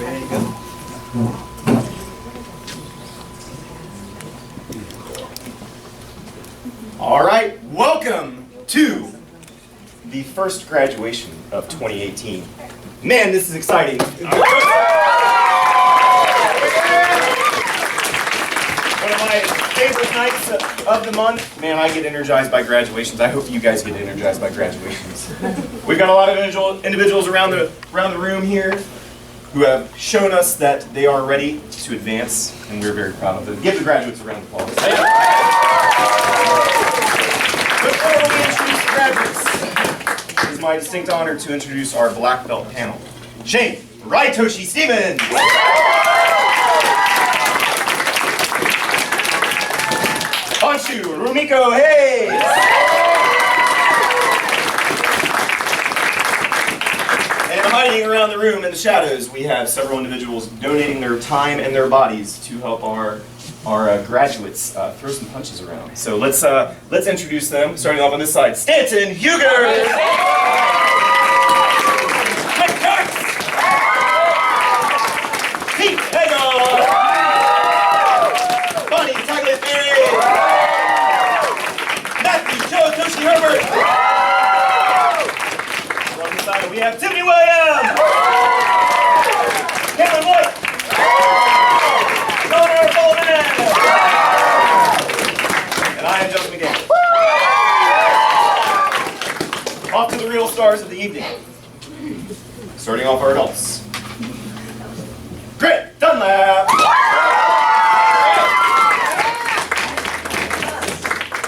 There you go. All right, welcome to the first graduation of 2018. Man, this is exciting. One of my favorite nights of the month. Man, I get energized by graduations. I hope you guys get energized by graduations. We've got a lot of individuals around the room here who have shown us that they are ready to advance, and we're very proud of them. Give the graduates a round of applause. Before we introduce the graduates, it is my distinct honor to introduce our black belt panel. Shane Raitoshi Stevens. Honshu Rumiko Hayes. And hiding around the room in the shadows, we have several individuals donating their time and their bodies to help our graduates throw some punches around. So let's introduce them. Starting off on this side, Stanton Huger. Pete Hegel. Bonnie Tagliaferri. Matthew Joe Toshi Herbert. On this side we have Tiffany Williams. Caitlin White. Connor Bowman. And I am Justin McGann. Off to the real stars of the evening. Starting off our adults. Grant Dunlap.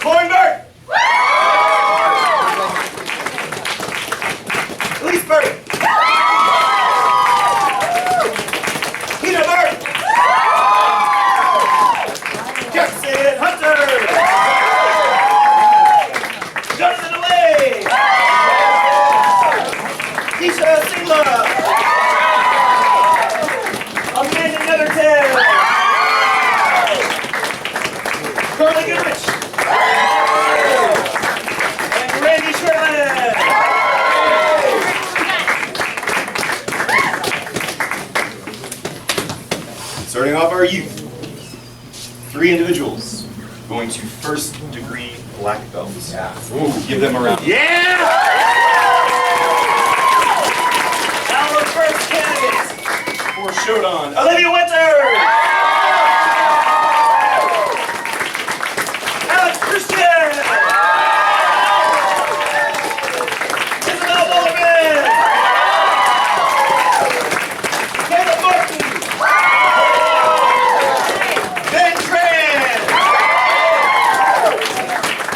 Lauren Burke. Elise Burke. Peter Burke. Jackson Hunter. Justin DeLay. Keisha Singla. Amanda Netherton. Carly Goodrich. And Randy Sherman. Starting off our youth. 3 individuals going to first degree black belts. Yeah. Ooh, give them a round. Yeah! Our first candidate for Shodan, Olivia Winter! Alex Christian! Isabel Bowman! Caleb Martin! Ben Tran!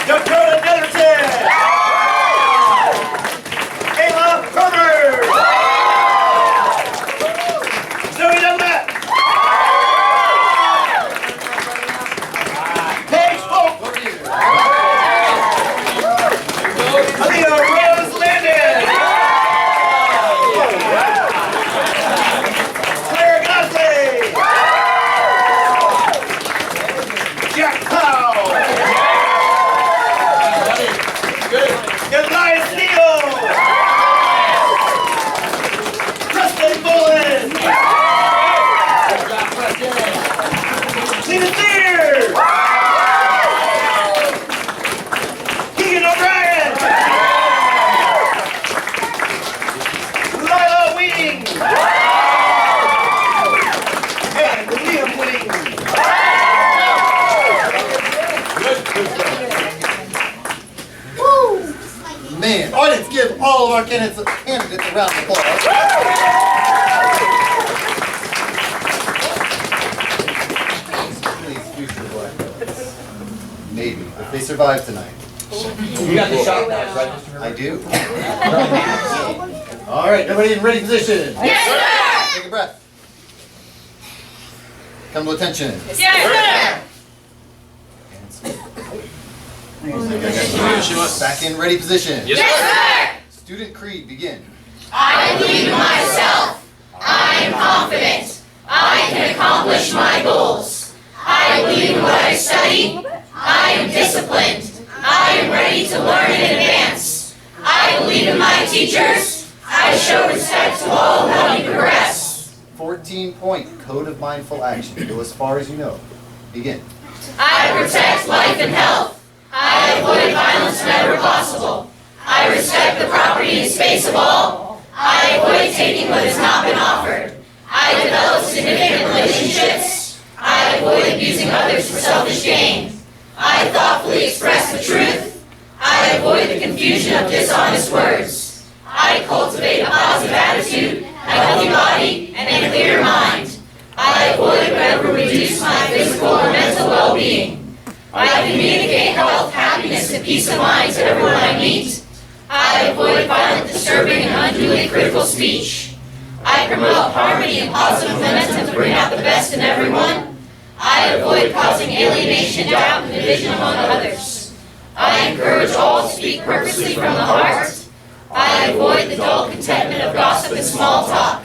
Dakota Netherton! Ayla Herber! Zoe Dunlap! Paige Polk! Alina Rose Landon! Claire Gosley! Jack Powell! Elias Neal! Preston Bullen! Tina Steer! Keegan O'Brien! Lila Weeding! And Liam Weeding! Man, audience, give all of our candidates a round of applause. Please, future black belts. Maybe, if they survive tonight. You got the shot now, right, Mr. Herbert? I do. All right, everybody in ready position. Yes, sir! Take a breath. Come to attention. Yes, Back in ready position. sir! Yes, sir! Student creed, begin. I believe in myself. I am confident. I can accomplish my goals. I believe in what I study. I am disciplined. I am ready to learn and advance. I believe in my teachers. I show respect to all who help me progress. 14. 14-point code of mindful action. Go as far as you know. Begin. I protect life and health. I avoid violence whenever possible. I respect the property and space of all. I avoid taking what has not been offered. I develop significant relationships. I avoid abusing others for selfish gain. I thoughtfully express the truth. I avoid the confusion of dishonest words. I cultivate a positive attitude, a healthy body, and a clear mind. I avoid whatever reduces my physical or mental well-being. I communicate health, happiness, and peace of mind to everyone I meet. I avoid violent, disturbing, and unduly critical speech. I promote harmony and positive momentum to bring out the best in everyone. I avoid causing alienation, doubt, and division among others. I encourage all to speak purposely from the heart. I avoid the dull contentment of gossip and small talk.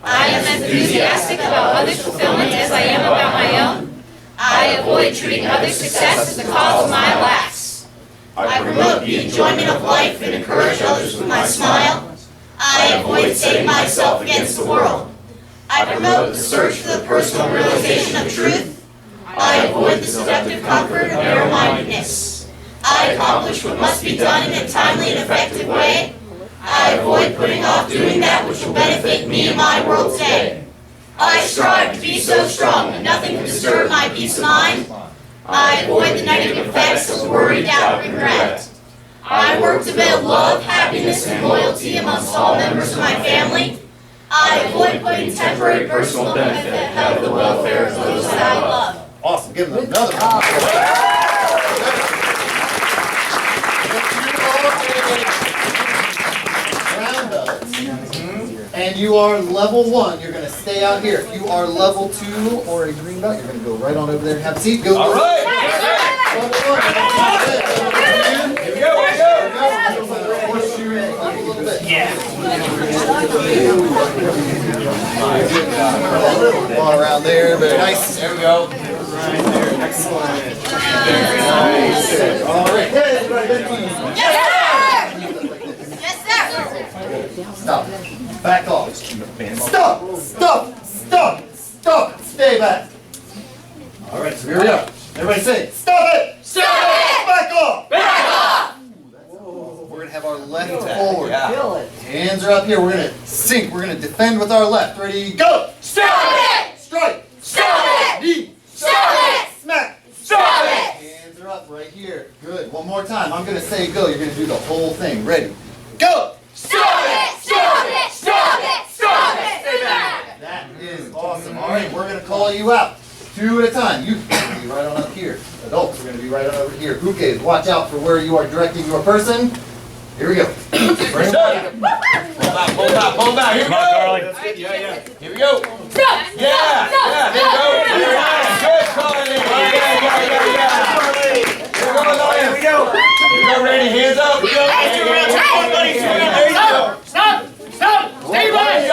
I am enthusiastic about others' fulfillment as I am about my own. I avoid treating others' success as the cause of my lacks. I promote the enjoyment of life and encourage others with my smile. I avoid setting myself against the world. I promote the search for the personal realization of truth. I avoid the seductive comfort of narrow-mindedness. I accomplish what must be done in a timely and effective way. I avoid putting off doing that which will benefit me and my world today. I strive to be so strong that nothing can disturb my peace of mind. I avoid the negative effects of worry, doubt, and regret. I work to build love, happiness, and loyalty amongst all members of my family. I avoid putting temporary personal benefit ahead of the welfare of those that I love. Awesome. Give them another round. And you are level 1, you're going to stay out here. If you are level 2 or a green belt, you're going to go right on over there and have a seat. Go. All right. Level 1. Here we go. Horseshoe in a little bit. Yeah. Ball around there. Very nice. There we go. Right there. Excellent. Very nice. All right. Hey, everybody, good team. Yes, sir. Stop. Back off. Stop! Stop! Stop! Stop! Stay back. All right, so here we go. Everybody say, stop it! Stop it! Back off! Back off! We're going to have our left forward. Yeah. Hands are up here. We're going to sink. We're going to defend with our left. Ready, go! Stop it! Strike! Stop it! Knee! Stop it! Smack! Stop it! Hands are up right here. Good. One more time. I'm going to say go. You're going to do the whole thing. Ready, go! Stop it! Stop it! Stop it! Stop it! Stay back! That is awesome. All right, we're going to call you out. 2 at a time. You can be right on up here. Adults are going to be right on over here. Ukes, watch out for where you are directing your person. Here we go. Bring them on. Pull back. Here we go. That's good. Yeah. Here we go. Stop! Yeah. There we go. Very nice. Good, Colin. Yeah. Here we go. Here we go, Randy. Hands up. There you go. Stop! Stay back!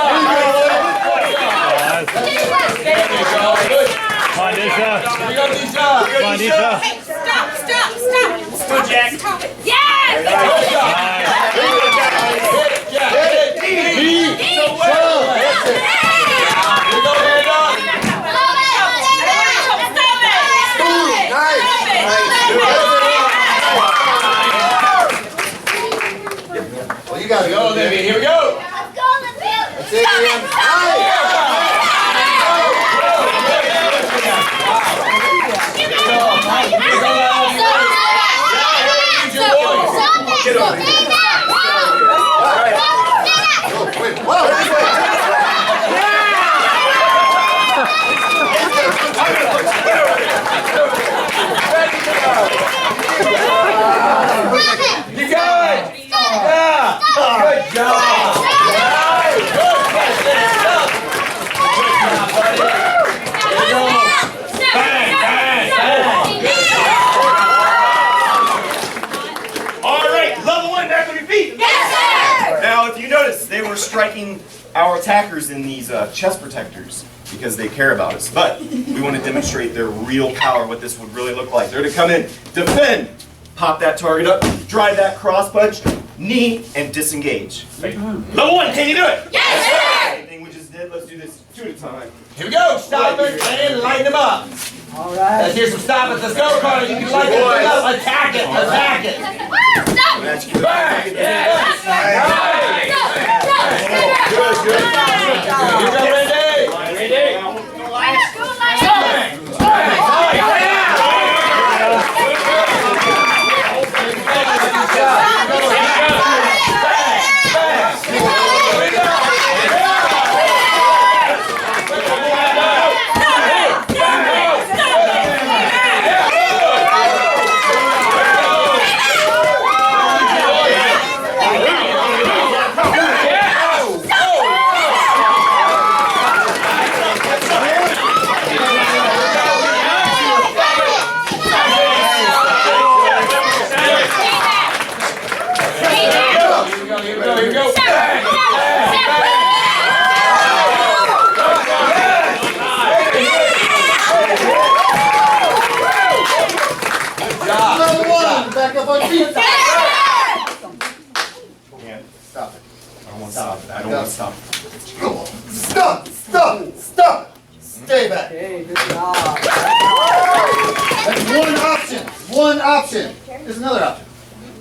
Come on, Disha. Here we go, Disha. Come on, Disha. Hey, stop! Go, Jack. Yes! Well, you got to Go, Libby. Here we go. That's it, Ian. Get over here. Wait, whoa, this way. You got it. Yeah. Good job. Good question. Good job, buddy. Bang. All right, level 1, back on your feet. Now, if you notice, they were striking our attackers in these chest protectors because they care about us. But we want to demonstrate their real power, what this would really look like. They're to come in, defend, pop that target up, drive that cross punch, knee, and disengage. Level 1, can you do it? Yes, sir! Same thing we just did. it. Let's do this 2 at a time. Here we go. Stop it and lighten them up. All right. Let's hear some stoppers. Let's go, Carter. You can lighten them up. Attack it. Attack it. Bang. Here we go, Randy. Back up on feet. Man, Stop it. I don't want to stop it. I don't want to stop it. Come on. Stop. Stop. Stop. Stay back. Okay, good job. That's one option. One option. There's another option.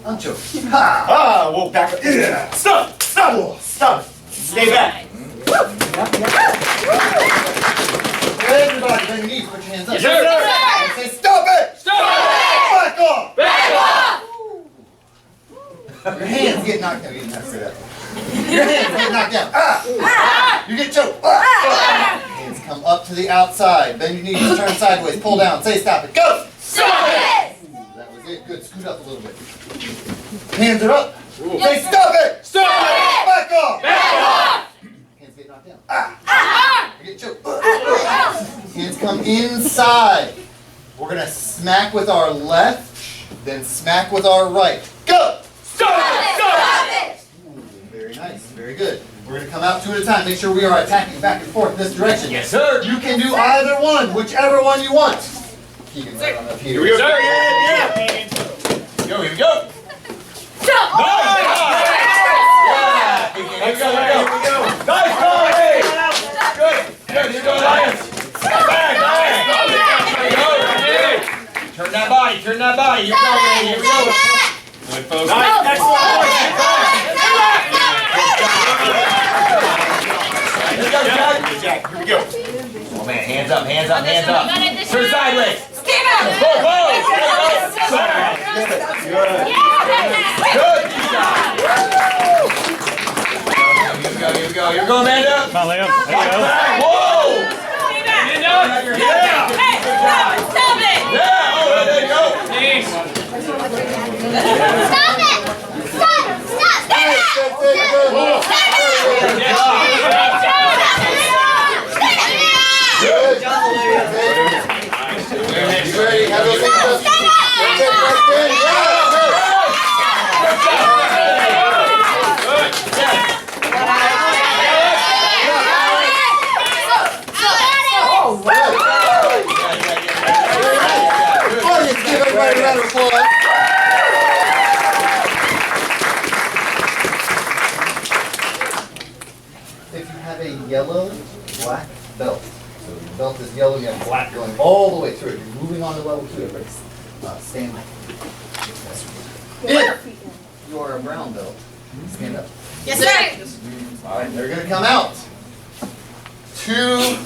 Unchoke. Ha. Ah, we'll back up. Yeah. Stop! Stop! Stop! Stay back. Everybody, bend your knees. Put your hands up. Yes, sir. And say, stop it. Back off. Your hands get knocked down. You didn't have to say that. Your hands get knocked down. Ah! You get choked. Ah! Hands come up to the outside. Bend your knees. Turn sideways. Pull down. Say stop it. Go. Stop it! That was it. Good. Scoot up a little bit. Hands are up. Say stop it. Stop it! Back off. Back off! Hands get knocked down. Ah! You get choked. Hands come inside. We're going to smack with our left, then smack with our right. Go! Stop it! Stop it! Ooh, very nice. Very good. We're going to come out 2 at a time. Make sure we are attacking back and forth in this direction. Yes, sir. You can do either one, whichever one you want. Keegan, right on up here. Here we go, sir. Yeah. Go, here we go. Stop! Yeah. Here we go. Nice call, hey. Good. Good. Here we go, Lions. Bang, bang. Here we go. Turn that body. Turn that body. Here we go, Randy. Here we go. Good, folks. Nice. Excellent. Here we go, Jack. Jack, here we go. Oh, man. Hands up, hands up, hands up. Turn sideways. Stand up! Go, go. Bang. Good. Good. Here we go, here we go. Here we go, Amanda. Come on, Leo. There you go. Bang. Whoa. Yeah! Hey, stop it! Yeah. Oh, there you go. Stop it! Stop! Stop! Stop! Good job. Good job. You ready? Have those hands up. That's it, right there. Audience, give everybody a round of applause. If you have a yellow, black belt, so your belt is yellow, you have black going all the way through it. You're moving on to level 2. Everybody stand up. If you are a brown belt, stand up. Yes, sir! All right, they're going to come out. 2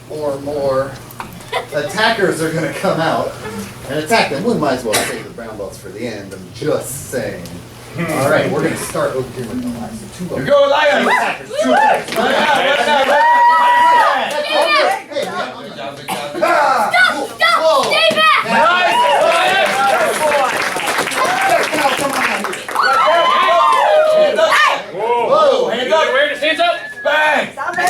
or more attackers are going to come out and attack them. We might as well save the brown belts for the end. I'm just saying. All right, we're going to start over here with the last. So 2 Here we of go, Lions. attackers. 2 attackers. Run out, run out, run out. Hey, man. Good job, good job. Ah! Whoa. Stay back! Nice. Now, come on out here. Hands up. Whoa. Hands up. Where the hands up? Bang. Stop Go. it.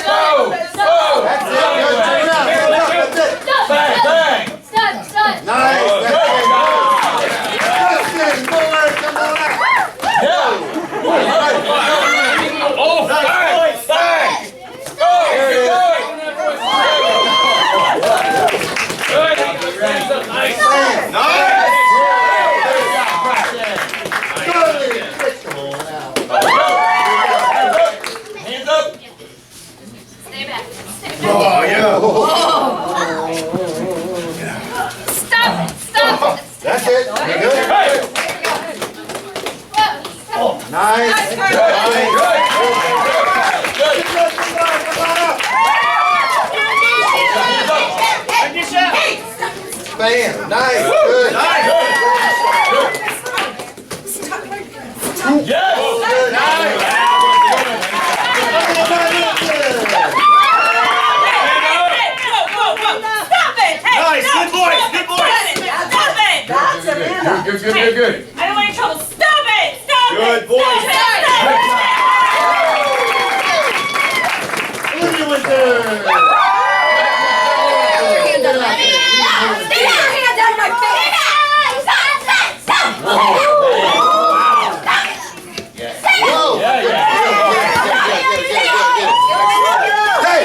Go. That's it. Good. Turn around. Turn around. That's it. Bang, bang. Stop! Stop! Nice. Good. That's it. Justin, more. Come on out. Yeah. Oh, Bang. Bang. Go. Keep going. good. Hands up, nice. Good. Nice. Bam. Nice. Good. Yes! Nice, good boys, good boys. That's Amanda. Good. I don't want any trouble. Stop it! Stop it! Good boys. Stop it! Get your hand out of my face! Whoa. Hey.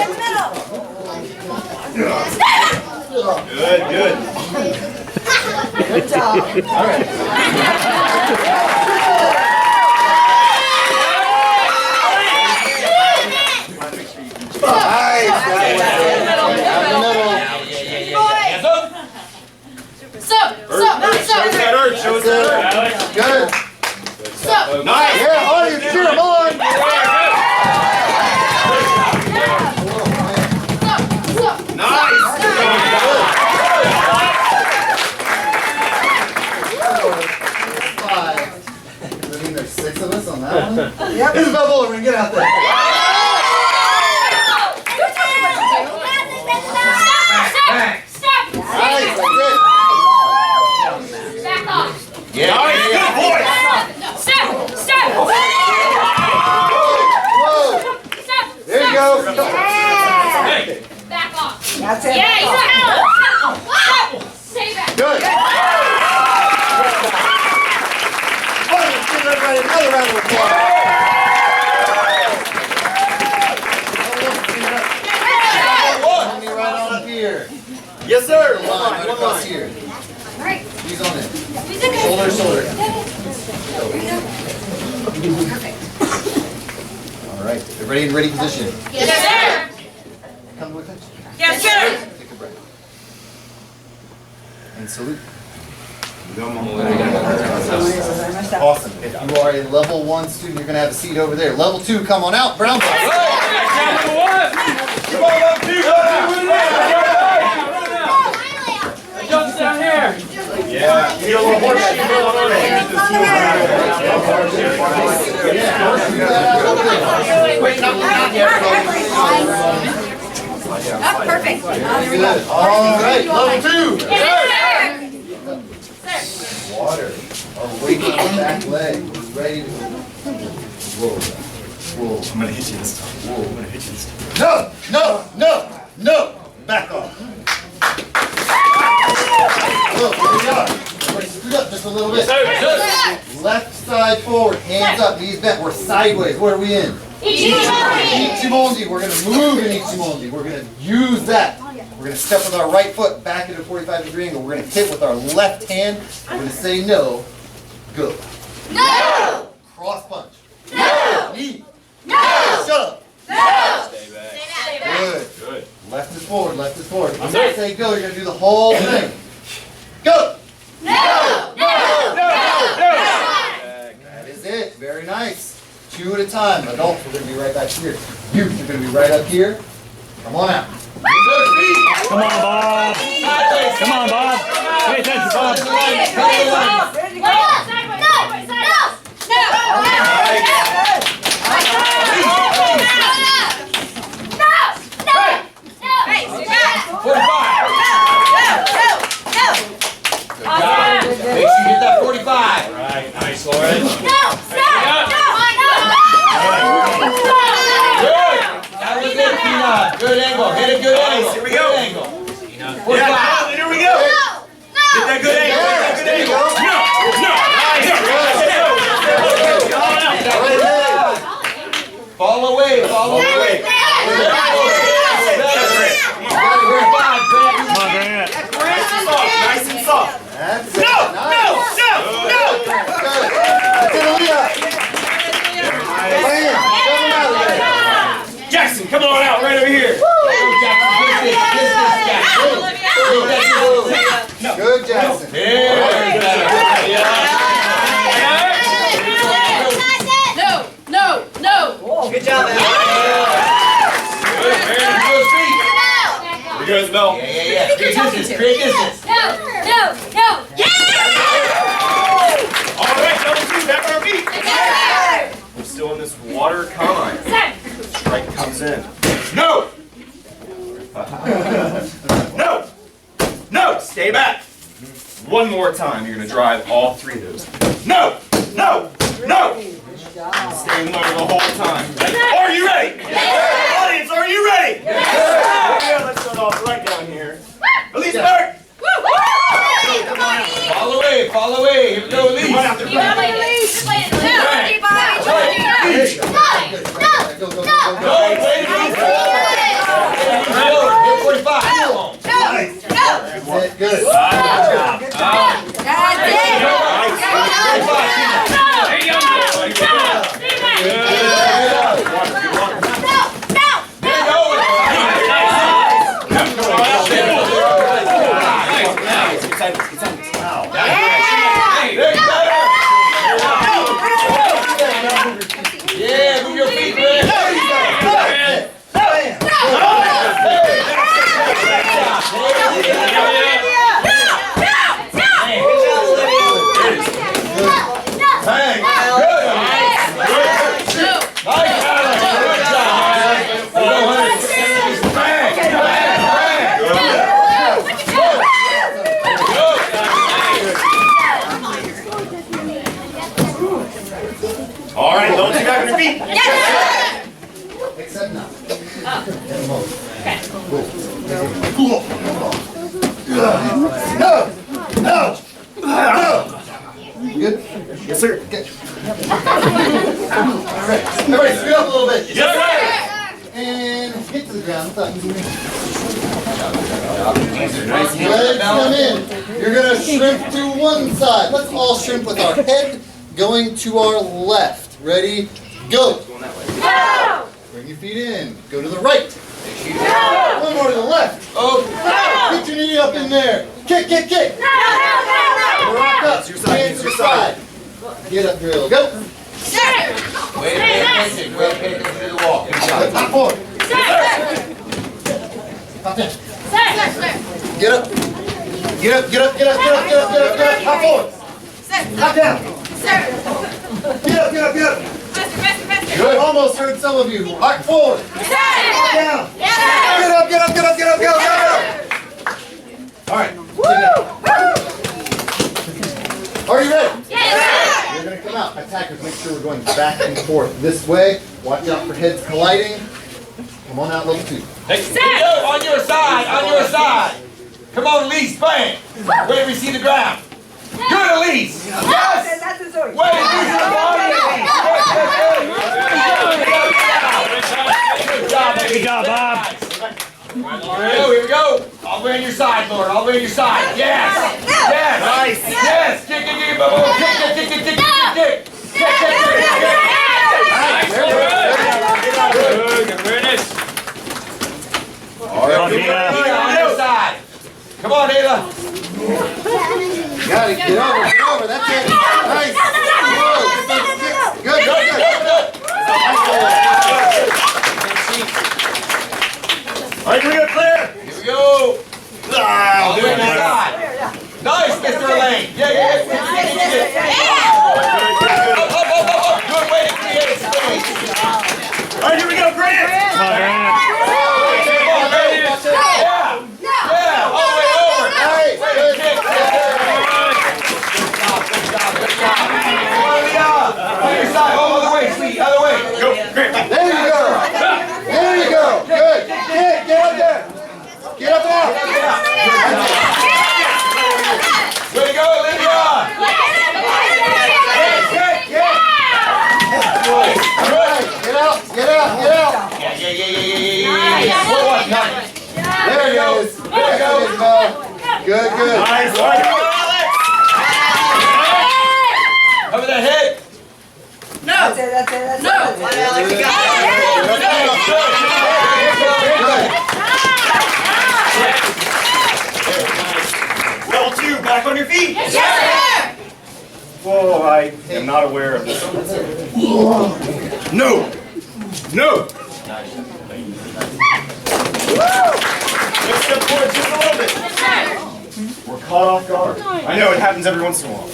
Good. Good job. Show us that arch. Good. Nice. Yeah, audience, cheer them on. Nice. Five. I mean, there's 6 of us on that one. Yep. Isabel Bowling, get out there. Nice, that's it. Yeah. Nice, good boys. Whoa. There you go. Back off. That's it. Yeah, you know how. Stay back. Good. Audience, give everybody another round of applause. Let me right on here. Yes, sir. Line right across here. He's on it. Shoulder to shoulder. All right. Everybody in ready position. Yes, sir. Come with it. Yes, sir. Take a breath. And salute. Awesome. If you are a level 1 student, you're going to have a seat over there. Level 2, come on out. Brown box. Come on, up, two, jump down here. Yeah. Feel a little horseshoe going on there. That's perfect. Good. All right. Level 2. Water. Awake on the back leg. We're ready to go. Whoa. Whoa. I'm gonna hit you this time. Whoa. I'm gonna hit you this time. No. Back off. Look, here we are. Everybody scoot up just a little bit. Left side forward, hands up, knees bent. We're sideways. What are we in? Ichimondi. We're going to move in Ichimondi. We're going to use that. We're going to step with our right foot back at a 45-degree angle. We're going to hit with our left hand. We're going to say no. Go. No! Cross punch. No! Knee. No! Shut up. No! Stay back. Good. Left is forward. I'm going to say go. You're going to do the whole thing. Go. No! That is it. Very nice. 2 at a time. Adults, we're going to be right back here. Youth, you're going to be right up here. Come on out. Come on, Bob. Come on, Bob. Pay attention, Bob. Ready to go. Make sure you hit that 45. Right, nice, Lauren. Good. That was good, Peanut. Good angle. Hit a good angle. Here we Good go. angle. Yeah, here we go. Get that good angle. Get that good angle. Fall away. Come on, Grant. Nice and soft. That's it. No! Nice. Jackson, come on out right over here. Good, Jackson. Here. Isabel. Yeah. Create distance, create distance. No. All right, double two, back on our feet. Yes, We're still in this water. Come on. sir. Strike comes in. No. No, stay back. One more time. You're going to drive all three of those. No. Stay low the whole time. Are you ready? Audience, are you ready? Yeah, let's start off right down here. Elise Bird. Fall away. Here we go, Elise. Come on out there. You want to play this? Just play it. Go. Go, wait, Elise. Hit 45. Come on. Good. Yeah, move your feet, man. All right, don't you back on your feet. Except now. No. Good? Yes, sir. Alright. Everybody scoot up a little bit. Yes, sir. And get to the ground. Legs come in. You're going to shrimp to one side. Let's all shrimp with our head going to our left. Ready? Go. Bring your feet in. Go to the right. One more to the left. Oh, Get your knee up in there. Kick. Rock up. Hands to the side. Get up, drill. Go. wait, pay attention to the wall. Top forward. Top down. Get up. Top forward. Top down. Get up. Good. Almost heard some of you. Rock forward. Top down. Get up. Go. All right. Are you ready? You're going to come out. Attackers, make sure we're going back and forth this way. Watch out for heads colliding. Come on out, level 2. Hey, go, on your side. Come on, Elise, bang. Wait till we see the ground. Good, Elise. Yes. That's his voice. Wait, use your body, Elise. Good job, Good Elise. job, Bob. Here we go. All the way on your side, Lord. All the way on your side. Yes. Nice. Yes. Kick. All right, Come on, Dina. On your side. Come on, Ayla. Got it. Get over. That's it. Nice. Good. All right, here we go, Claire. Here we go. All the way on your Nice. side. Nice, Mr. Elaine. Yeah. Up. Good way to create space. All right, here we go, Grant. Come on, Grant. Yeah, all the way over. Nice. Way to kick. Good job. On your side, other way, sweetie, other way. Go, Grant. There you go. Good. Get up there. Get up and out. Way to go, Olivia. Get out. Yeah. Slow one, Connie. There it is. Good. Nice. All right, here we go, Alex. Cover the head. That's it. Level 2, back on your feet. Yes, sir. Whoa, I am not aware of this. No. Let's step forward just a little bit. We're caught off guard. I know it happens every once in a while.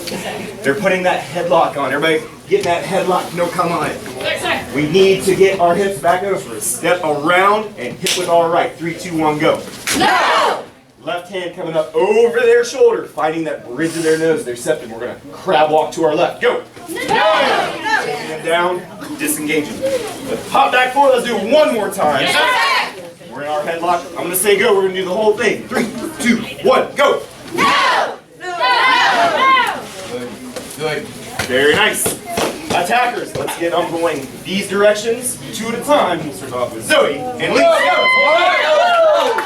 They're putting that headlock on. Everybody getting that headlock. No, come on. We need to get our hips back over. Step around and hit with our right. 3, 2, 1, go. No! Left hand coming up over their shoulder, finding that bridge of their nose, their septum. We're going to crab walk to our left. Go. No! Taking them down, disengaging. Let's pop back forward. Let's do it one more time. We're in our headlock. I'm going to say go. We're going to do the whole thing. 3, 2, 1, go. No! No! Good. Very nice. Attackers, let's get them going these directions, 2 at a time. We'll start off with Zoe and Lee.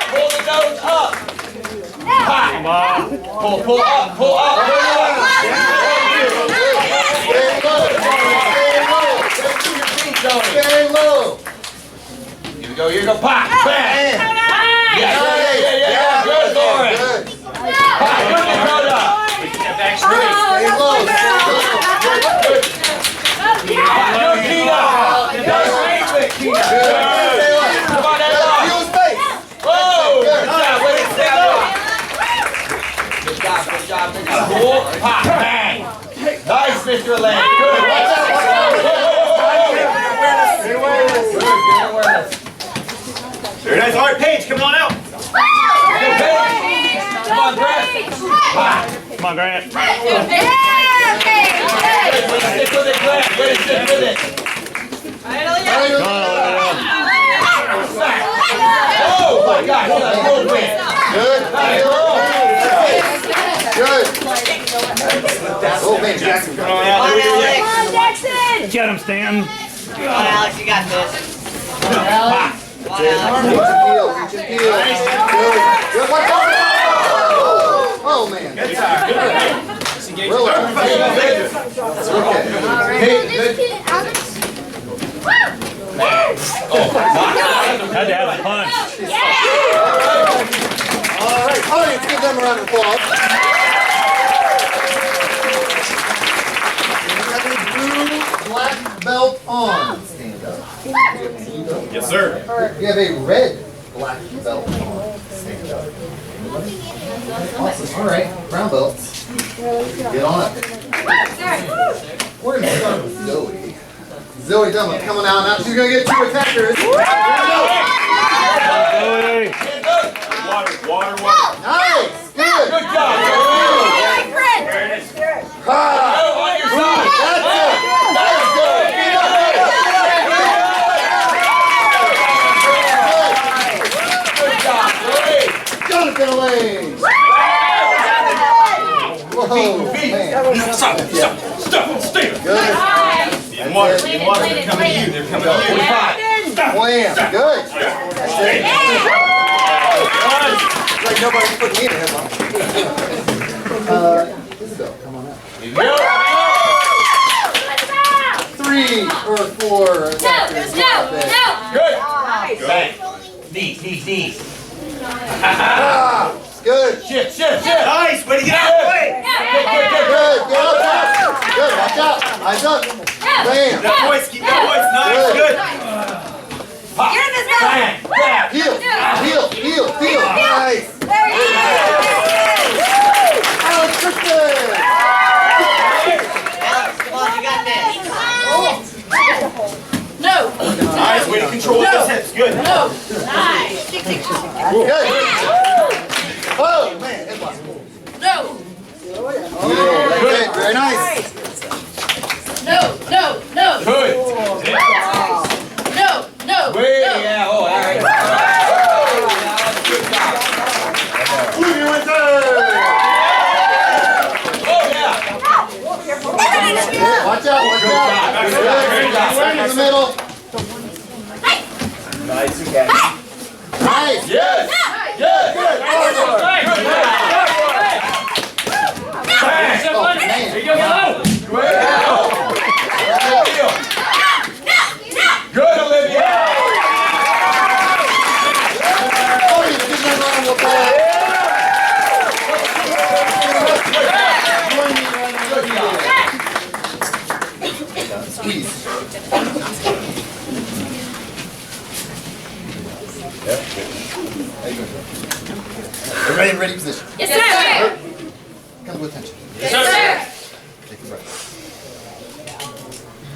Pull the nose up. Come on. Pull up. Stay low. Here you go. Pop. Bang. Yeah. Good, Lauren. Good. Pop. Put your foot up. Step back straight. Stay low. No, Tina. Nice movement, Tina. Come on, that's off. Feel space. Oh, good job. Way to step up. Good job. Pull. Pop. Bang. Nice, Mr. Lane. Good. Watch out. Good awareness. Very nice. All right, Paige, come on out. Come on, Brett. Pop. Come on, Grant. Way to stick with it, Glenn. Way to stick with it. Oh, my gosh. That's movement. Good. Good. Oh, man, Jackson. Come on out. There we go. Yeah. Get him, Stanton. Come on, Alex, you got this. Come on, Alex. Reach and heel. Good. Watch out. Oh, man. Really? Had to have a punch. All right, audience, give them a round of applause. You have a blue black belt on. Stand up. Yes, sir. You have a red black belt on. Stand up. Awesome. All right, brown belts. Get on up. We're going to start with Zoe. Zoe Dunlap coming out now. She's going to get 2 attackers. Here we go. Zoe. Water. Nice. Good. Good job. Ah, On your side. that's it. That's good. Good job, Zoe. Jonathan Lane. Whoa, man. Stop. Stay. Good. In water. They're coming to you. They're coming to you. Wham. Good. That's it. It's like nobody's putting me in a headlock. Isabel, come on out. 3 or 4. Good. Bang. Knees. Ah, good. Shift. Nice. Way to get out of the way. Good. Get up top. Good. Watch out. Eyes up. Bam. That voice. Keep that voice. Nice. Good. Pop. Bang. Heel. Nice. Alex Christian. Alex, come on, you got this. Nice. Way to control those hips. Good. Good. Oh, man. Headlock. Oh, okay. Very nice. Good. Way, yeah. Oh, all right. Good job. Ruby Winter. Oh, yeah. Watch out. Good job. In the middle. Nice. Okay. Nice. Yes. Good. Bang. Oh, man. Good, Olivia. Audience, give them a round of applause. Join me right now. Squeeze. There you go. in ready position. Yes, sir. Come with attention. Yes, sir. Take a breath.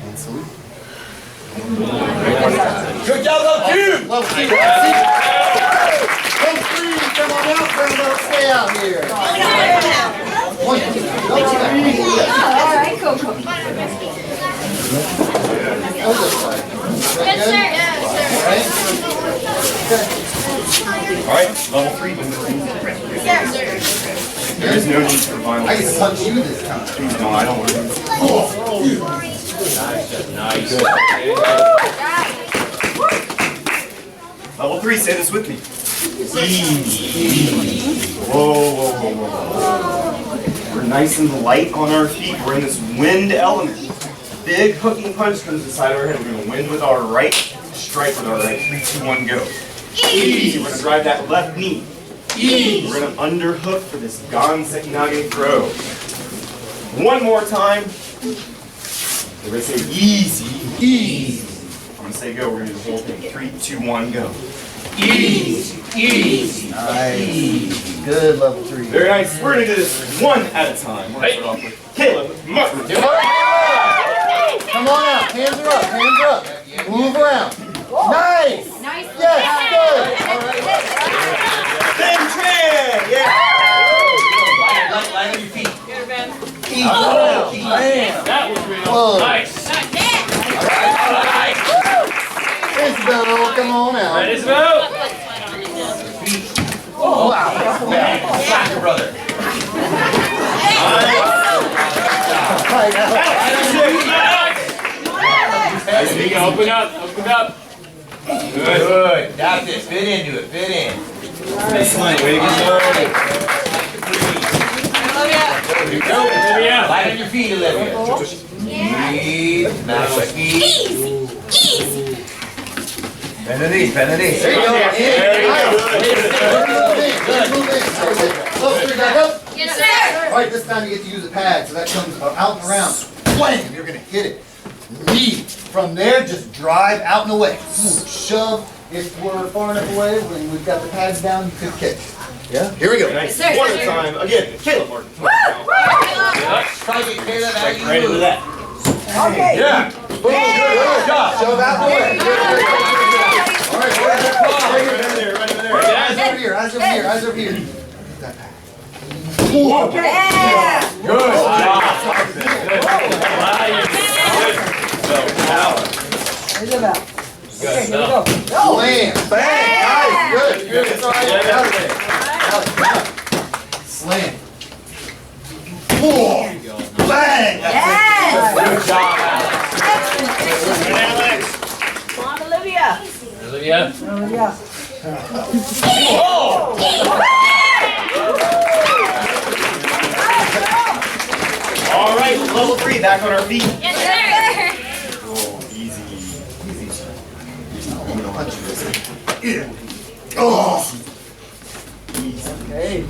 And salute. Good job, level 2. Level 2. Level 3, come on out, Brenda. Stay out here. One, two, level 3. All right, cool. Go this way. Yes, Good? sir. Yes, All right. All right, level 3. sir. There is no need for violence. I get to punch you this time. Please, no, I don't want to. Nice. Level 3, say this with me. Whoa, whoa, whoa, whoa. We're nice and light on our feet. We're in this wind element. Big hooking punch comes to the side of our head. We're going to wind with our right, strike with our right. 3, 2, 1, go. Easy. We're going to drive that left knee. Easy. We're going to underhook for this Gan Sekinage throw. One more time. We're going to say easy, easy. I'm going to say go. We're going to do the whole thing. 3, 2, 1, go. Easy. Easy. Nice. Good, level 3. Very nice. We're going to do this one at a time. We're going to start off with Caleb, Martin. Come on out. Hands are up. Hands are up. Move around. Nice. Nice. Yes, good. All right. Ben Tran. Yeah. Line on your feet. Oh, man. That was really Whoa. nice. Isabel, come on out. Ready to move? Oh, wow. Slap your brother. Right now. Nice. Open up. Open up. Good. Got this. Fit into it. Fit in. Excellent. Way to get started. Here you go. Olivia. Light on your feet, Olivia. Breathe. Now speed. Easy. Bend the knees. Bend the knees. There you go. There you go. Move in. Level 3, back up. Yes, sir. All right, this time you get to use a pad, so that comes out and around. Wham! You're gonna hit it. Lead. From there, just drive out and away. Shove. If we're far enough away, when we've got the pads down, you could kick. Yeah? Here we go. Nice. Yes, sir. One at a time. Again, Caleb, Martin. Come on. Try to get Caleb how you Right into move. that. Okay. Yeah. Boom, good job. Shove out and away. Good. All right, Right over there. Right over there. eyes over here, eyes over here, eyes over here. That pad. Yeah. Good job. Isabel. Okay, here we go. Go. Slam. Bang. Nice. Good. Good. It's all right. Out of there. Out. Slam. Whoa. Bang. Yes. Good job, Alex. Come on, Olivia. Olivia. Olivia. All right, level 3, back on our feet. Yes, sir. Oh, easy. Easy. I'm gonna punch you this. Oh. Hey.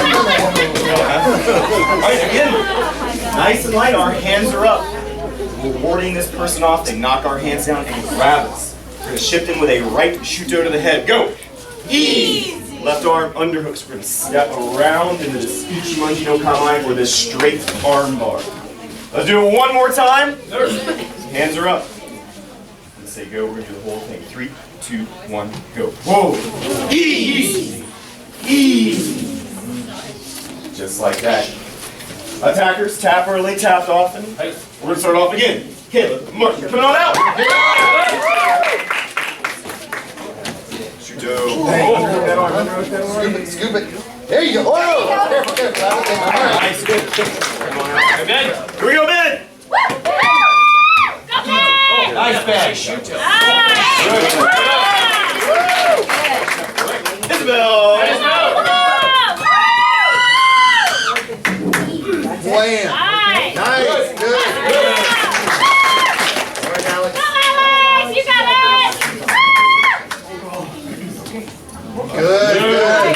All right, again, nice and light. Our hands are up. We're warding this person off. They knock our hands down and grab us. We're going to shift in with a right shuto to the head. Go. Easy. Left arm underhooks. We're going to step around into this Ichimonji no Kamae for this straight arm bar. Let's do it one more time. Hands are up. Let's say go. We're going to do the whole thing. 3, 2, 1, go. Whoa. Easy. Easy. Just like that. Attackers, tap early, tapped often. We're going to start off again. Caleb, Martin, coming on out. Shuto. Underhook that arm, underhook that arm. Scoop it, scoop it. There you go. Oh, careful, careful. All right. Nice, good. Come on out. Ben. Here we go, Ben. Nice bag. Isabel. Wham. Nice. Good. All right, Alex. You got it. Good, good.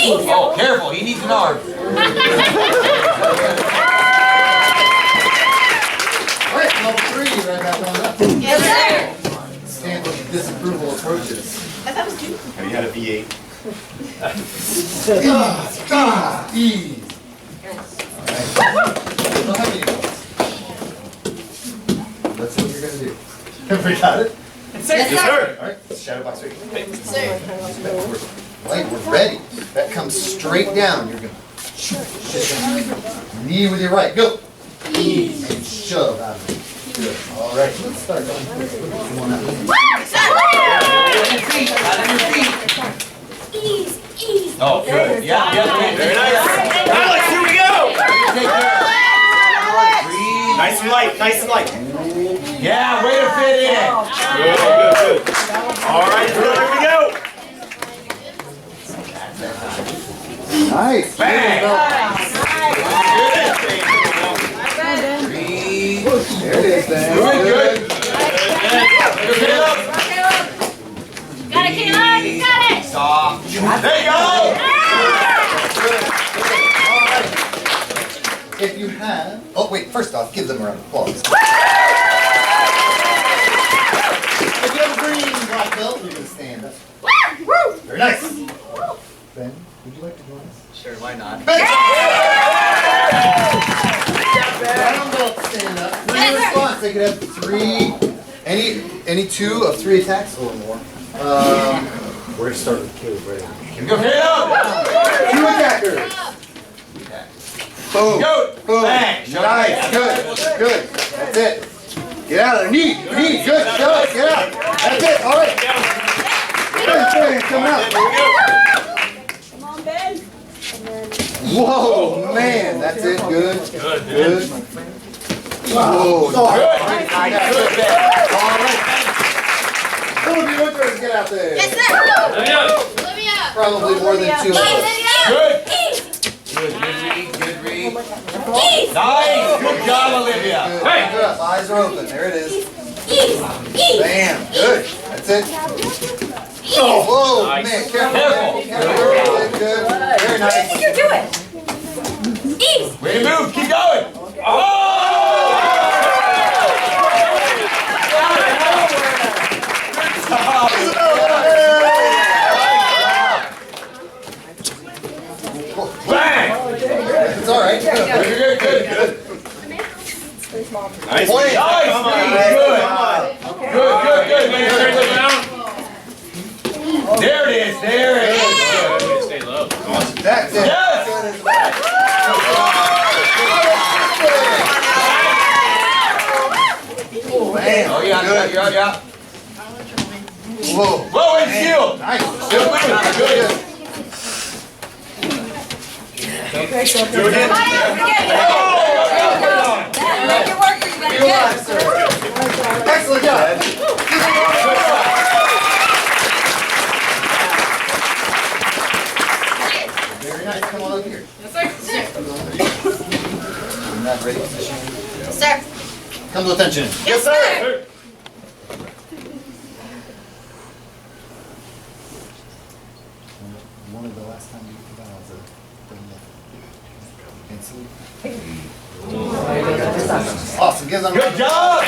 Oh, careful. He needs an arm. disapproval approaches. Have you had a V8? Ease. Alright. Don't have any notes. That's what you're gonna do. We got it? Yes, sir. Alright, shadow box right here. Right, we're ready. That comes straight down. You're gonna knee with your right. Go. Ease and shove out of it. Good. Alright, let's start going. Come on out. Oh, good. Yeah, Very nice. Alex, here we go. Nice and light, nice and light. Yeah, way to fit in. Good, good, good. All right, here we go. Nice. Bang. There it is, Dan. Good, good. Good up. Got it, Caleb. You got it. Soft. There you go. If you have, oh wait, first off, give them a round of applause. If you have a green black belt, you can stand up. Very nice. Ben, would you like to join us? Sure, why not? Brown belt, stand up. Free response. They could have any two of 3 attacks or more. We're gonna start with Caleb, right? Go, Caleb. 2 attackers. Boom. Go. Boom. Bang. Nice. Good. Good. That's it. Get out of there. Knee. Knee. Good. Good. Get out. That's it. All right. Good. Coming out. Come on, Ben. Whoa, man. That's it. Good. Good. Good. Whoa. Good. Good. All right. Some of you Winters, get out there. Yes, sir. Olivia. Probably more than 2 of us. Good. Good read. Good read. Nice. Good job, Olivia. Good. Hands are up. Eyes are open. There it is. Bam. Good. That's it. Oh, whoa, man. Careful. Good. Good. Very nice. You do it. Ease. Way to move. Keep going. Oh! Bang! It's all right. Good, good, good, good. Nice. Point. Nice, Come on, good. guys. Come on. Good, good, good. Make sure it's down. There it is. There it is. Stay low. That's it. Yes. Bam. Oh, yeah, Good. yeah, yeah. Whoa. Whoa, and shield. Nice. Good move. Good. Do it again. Make it work for you, buddy. Excellent job. Very nice. Come on up here. Yes, sir. You're not ready. Position. Yes, sir. Come to attention. Yes, sir. One of the last time you came out was a awesome. Give them Good job.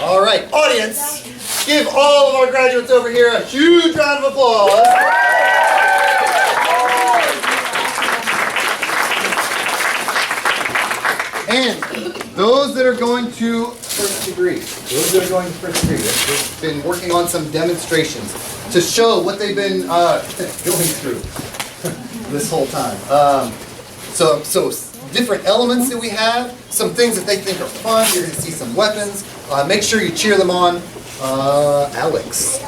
All right, audience, give all of our graduates over here a huge round of applause. And those that are going to first degree, they've been working on some demonstrations to show what they've been going through this whole time. So different elements that we have, some things that they think are fun. You're going to see some weapons. Make sure you cheer them on. Alex.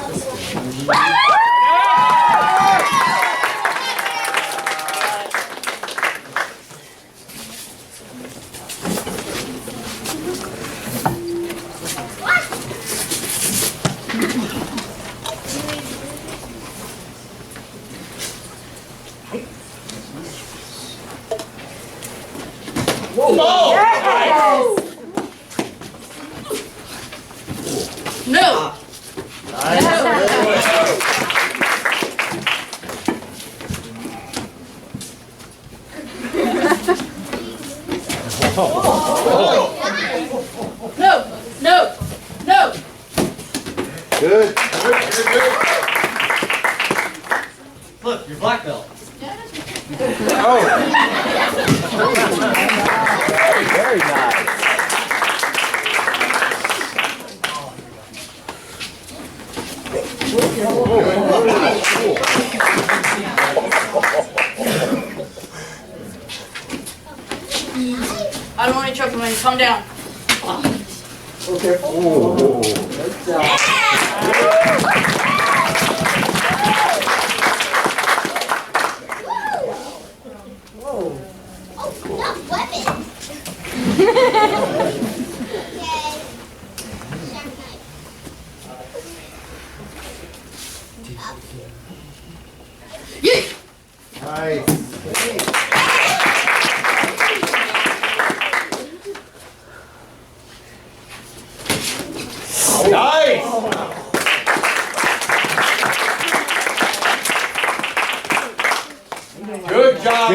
No. No, no, no. Good. Look, you're black belt. Very nice. I don't want any trouble, man. Calm down. Okay. Oh. Good job. Nice. Nice! Good job.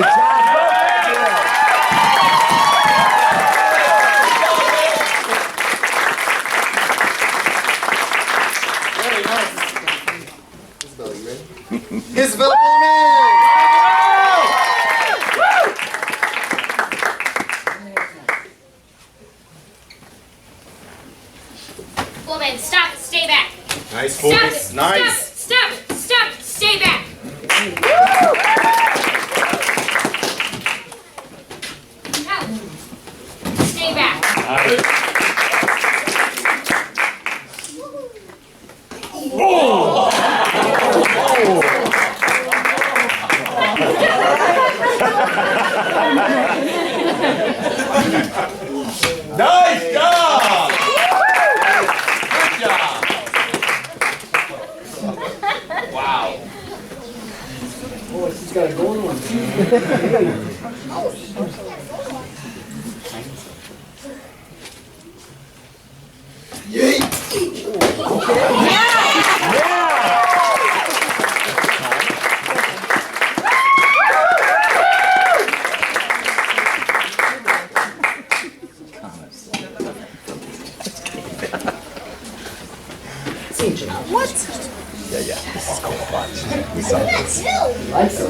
Isabel, you ready? Isabel Bowman! Woman, stop. Stay back. Nice Stop focus. it. Nice. Stop. Stop. Stop. Stay back. No. Stay back. Nice job! Good job! Wow. Boy, she's got a golden one. Like so.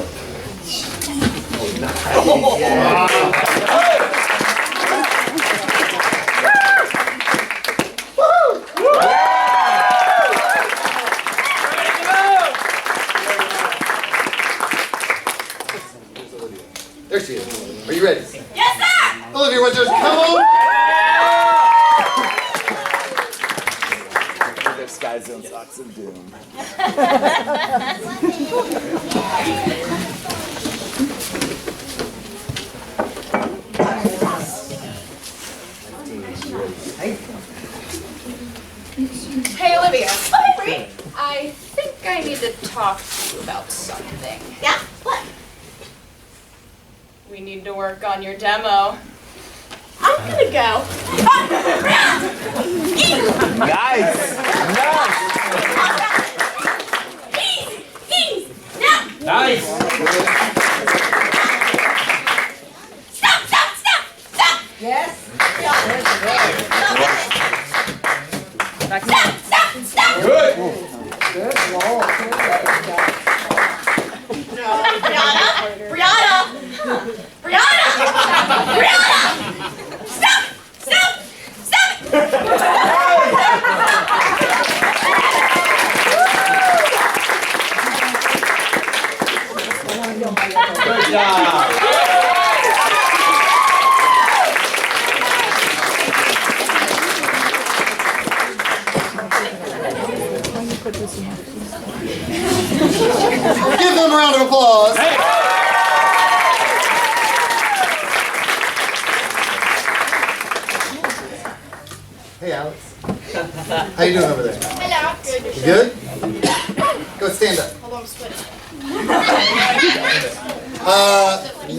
There she is. Are you ready? Yes, sir. Olivia Winters, come on! Their Sky Zone Socks of Doom. Hey, Olivia. Oh, hey, Bree. I think I need to talk to you about something. Yeah. What? We need to work on your demo. I'm gonna go. Nice! Nice! Stop. Yes. Good! Good. Whoa. Brianna! Stop! Good job! Give them a round of applause. Hey, Alex. How you doing over there? Hello. Good. You good? Go stand up. Hold on, I'm splitting.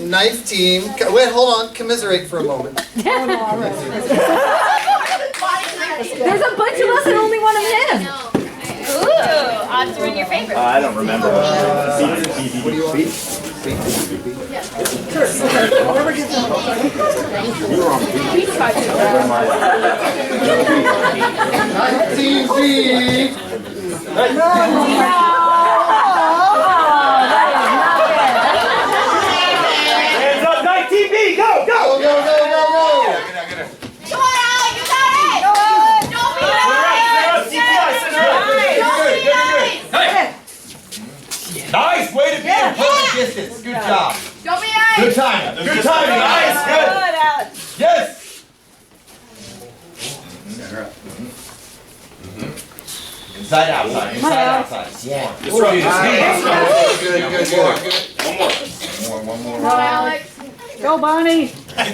Knife team. Wait, hold on. Commiserate for a moment. There's a bunch of us and only one of him. Ooh, odds are in your favor. I don't remember. What do you want? Beef? Whoever gets them. 19B. Hands up, 19B, go, Go, go! go, go, go, go. Come on, Alec, you got it! Don't be nice! Nice way to be in perfect distance. Good job. Don't be nice! Good timing. Good timing. Nice. Good. Yes. Inside, outside. Inside, outside. Swarm. Disrupt this game. Good, good, good. One more. Go, Alex. Go, Bonnie. Yeah.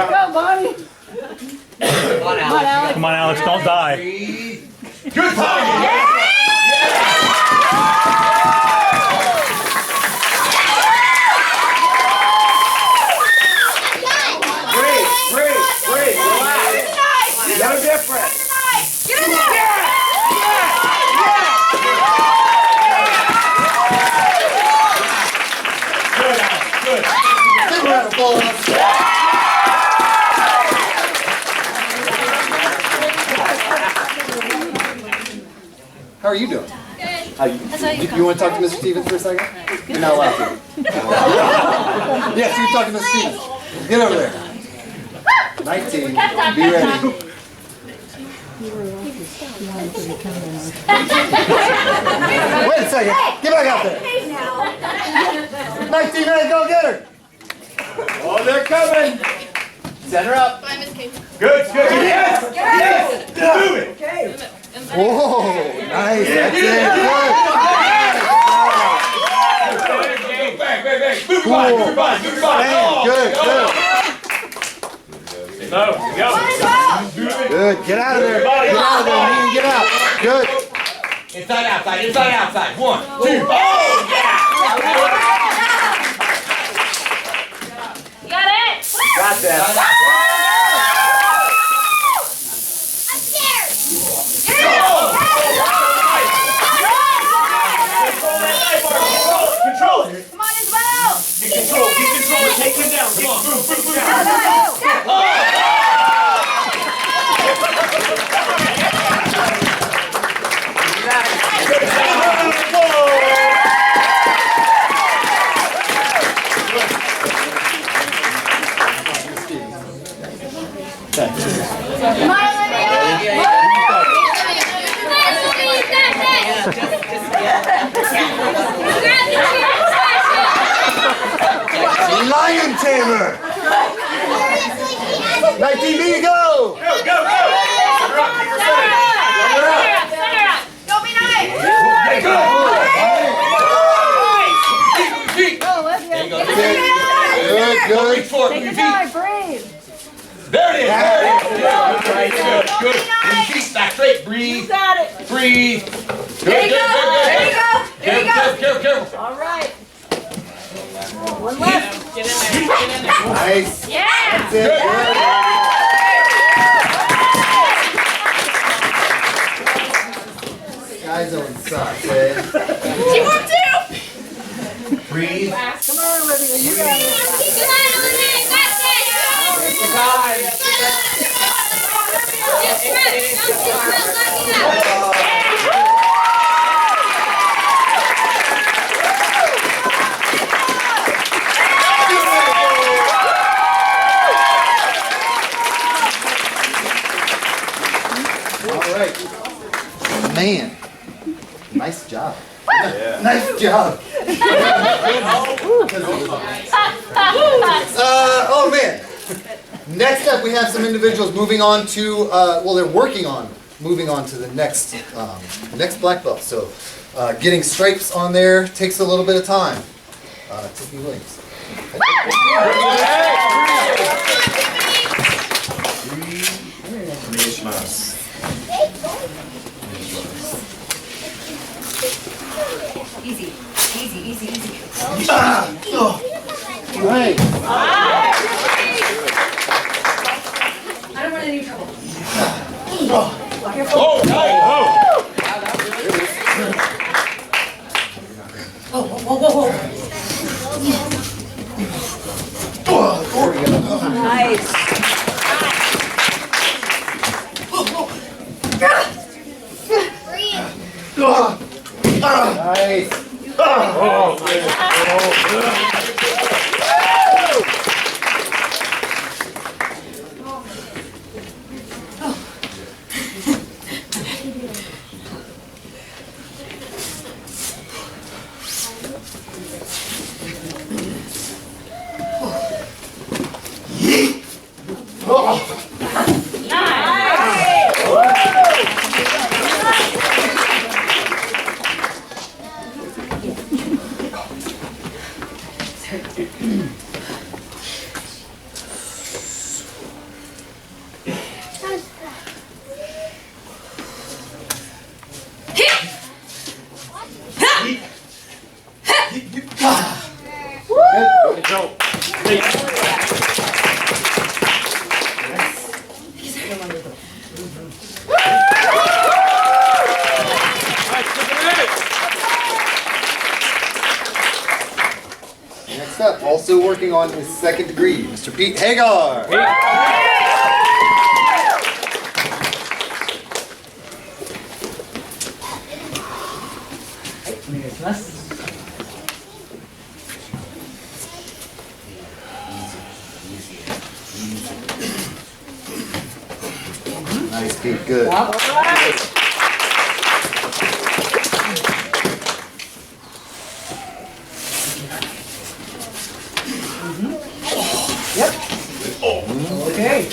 Go, Bonnie. Come on, Alex. Come on, Alex, don't die. Good timing. Breathe, relax. No different. Get in there! Good, Alex, good. Give her a applause. How are you doing? You want to talk to Mr. Stevens for a second? You're not allowed to. Yes, you talk to Mr. Stevens. Get over there. 19. Be ready. Wait a second. Get back out there. 19 minutes, go get her. Oh, they're coming. Set her up. Good, good. Yes, yes. Move it. Whoa, nice. That's it. Bang. Move your body. Move your body. Good. Good, No, go. good. Good. Get out of there. Get out of there. You need to get out. Good. Inside, outside. 1, 2. Oh, yeah. You got it! Got that. I'm scared! Control it. Come on, Isabel! Get control. Take him down. Come on. Move. Come on, Olivia! Lion tamer. 19B, go. Go. Center up. Don't be nice! Feet. Go, Olivia. Good. Take your time, breathe. There it is. Good. Don't be nice! Feet back straight. Breathe. You got it. Breathe. There you go! Careful. All right. One left. Get in there. Nice. Yeah! That's it. Good. Guys don't suck, man. Teamwork too! Breathe. Come on, Olivia. You got it. Come on, Olivia! That's All right. Man, nice job. Nice job. Oh man. Next up, we have some individuals moving on to, well, they're working on moving on to the next black belt. So getting stripes on there takes a little bit of time. Tiffany Williams. Easy. Right. I don't want any trouble. Oh, nice. Nice. Nice. Next up, also working on his second degree, Mr. Pete Hagar. Nice, Pete. Good. All right. Yep. Okay.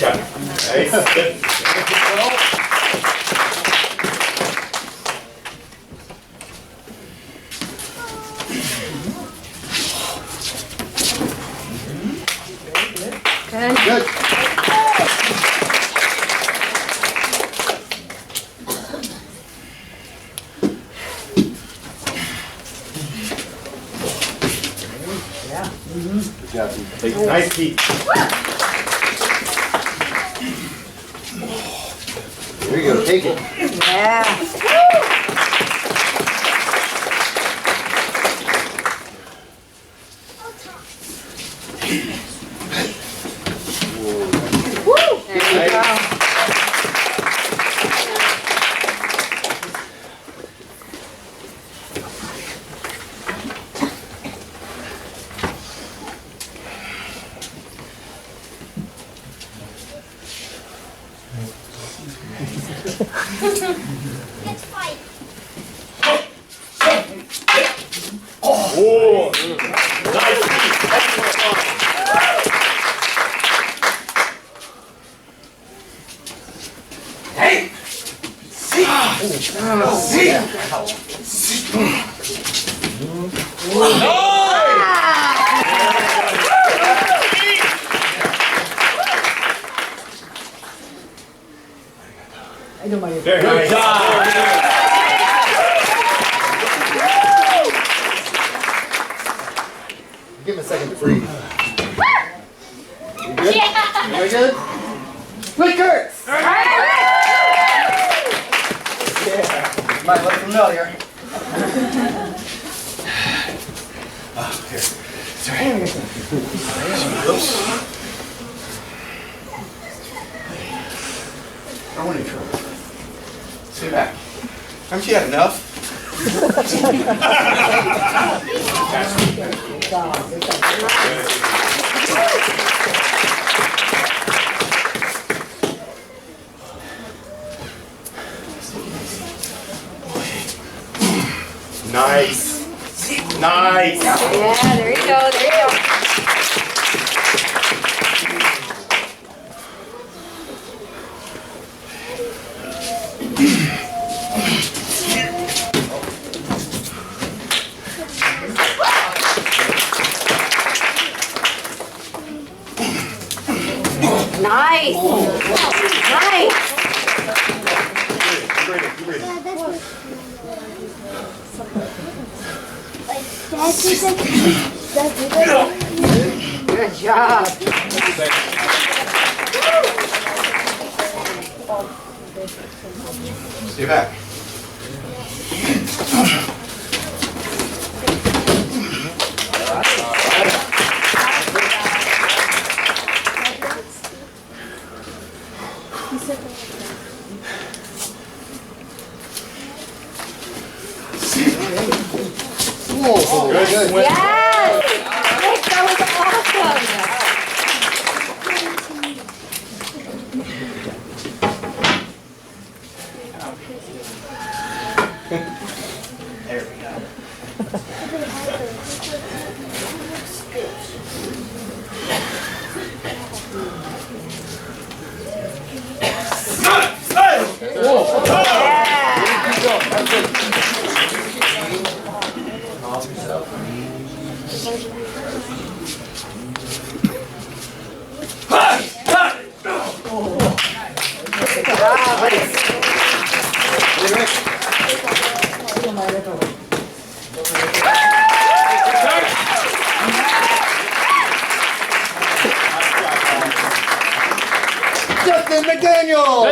Good. Yeah. Good job, Pete. Nice, Pete. There you go. Take it. Yeah. There you go. Let's fight. Oh, nice. Hey! See! See! I know my. Very good job. Give him a second to breathe. You good? You good? Quick, Kurt! Yeah. Might look familiar. Oh, here. Sorry. Oops. I want to try. Sit back. Haven't you had enough? Nice. Nice. Yeah, there you go, there you go. Nice. Nice. Good job. Stay back. Preston McDaniel.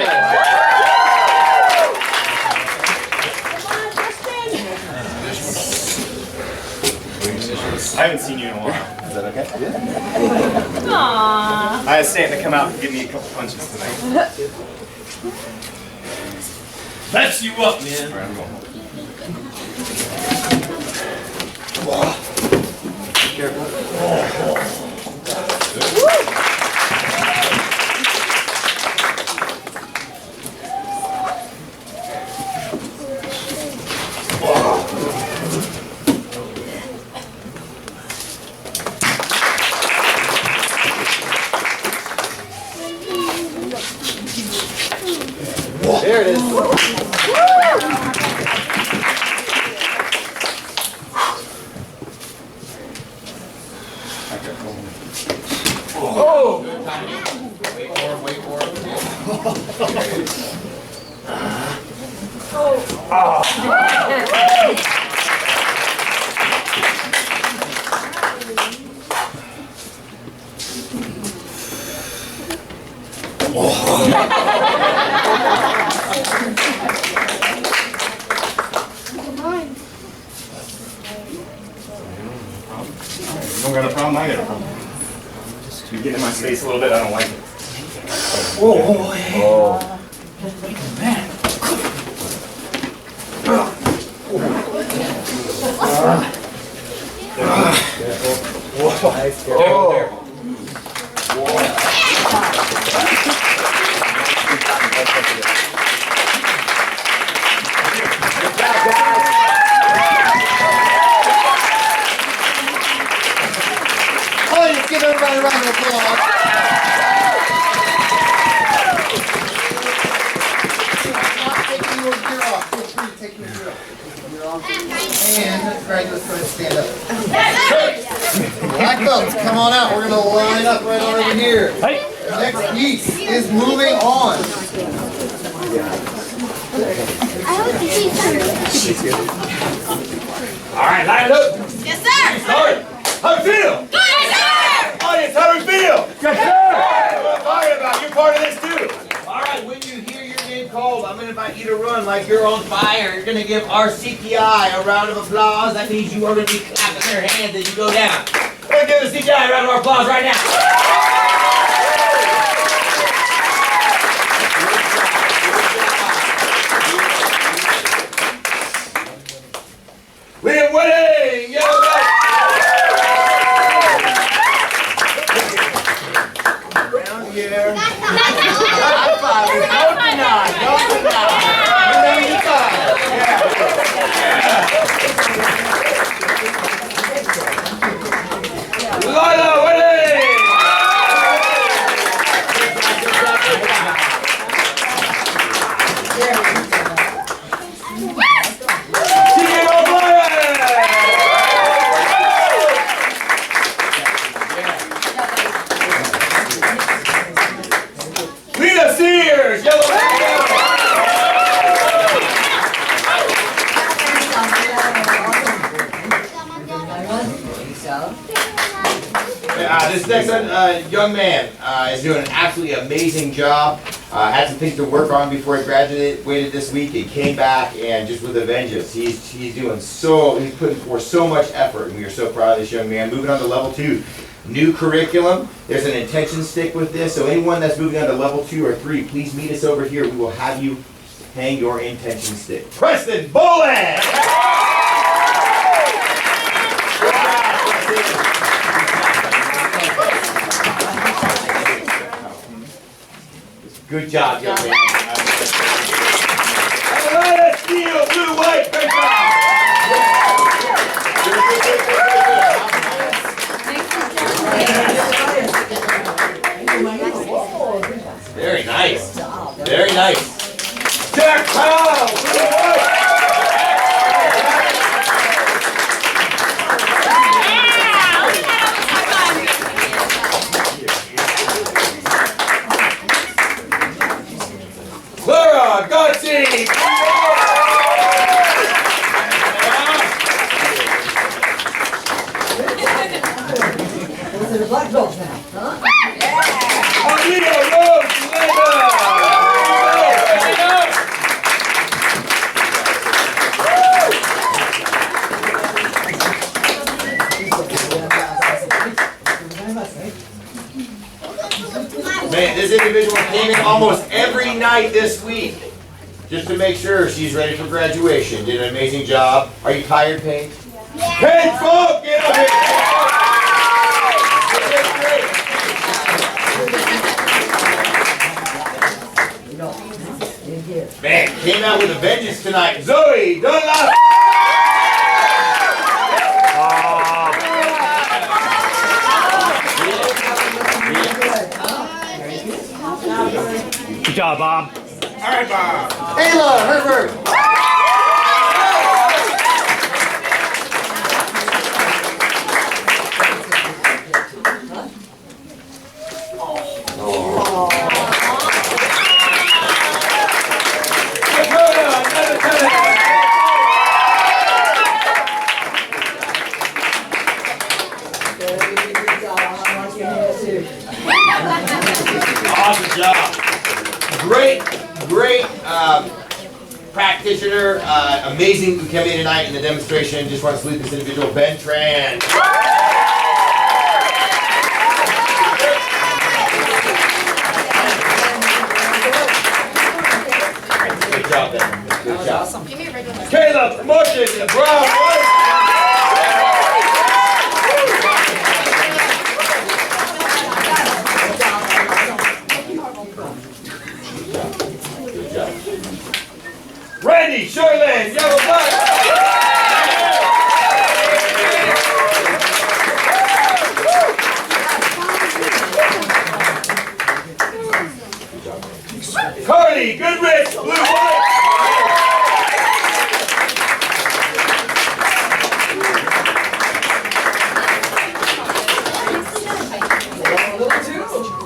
I haven't seen you in a while. Is that okay? Aww. I asked Santa to come out and give me a couple punches tonight. Mess you up, man. All right, I'm going home. There it is. Oh! Wait for it. You don't got a problem, I got a problem. You get in my space a little bit, I don't like it. Let's give everybody a round of applause. Not taking your gear off. Feel free to take your gear off. And graduates, go ahead and stand up. Black belts, come on out. We're going to line up right on over here. The next piece is moving on. All right, line it up. Yes, sir. Start. How do you feel? Good, sir. Audience, how do we feel? Yes, sir! What I'm talking about. You're part of this too. All right, when you hear your name called, I'm going to invite you to run like you're on fire. You're going to give our CPI a round of applause. That means you are going to be clapping their hands as you go down. We're going to give the CPI a round of applause right now. We're winning! Yellow belt! Round here. High five. Don't deny. Don't deny. Yeah. Lila winning! This next young man is doing an absolutely amazing job. Had some things to work on before he graduated this week. He came back and just with a vengeance. He's putting forth so much effort, and we are so proud of this young man. Moving on to level 2, new curriculum. There's an intention stick with this, so anyone that's moving on to level 2 or 3, please meet us over here. We will have you hang your intention stick. Preston Boland! Good job, young man. Atlanta Steel, blue, white, great job. Very nice. Very nice. Jack Powell, blue, white. Clara Gotzi! Those are the black belts now, huh? Alito Rose Linda! Man, this individual came in almost every night this week just to make sure she's ready for graduation. Did an amazing job. Are you tired, Paige? Yeah. Paige Folk, get up here! Man, came out with a vengeance tonight. Zoe, Dunlap! Good job, Bob. All right, Bob. Ayla Herbert. Awesome job. Great practitioner, amazing who came in tonight in the demonstration. Just want to salute this individual, Ben Tran. Good job, Ben. Good job. Awesome. Give me a regular. Caleb, promotion, bravo. Good job. Randy, Sherland, yellow flag. Carly, Goodrich, blue white.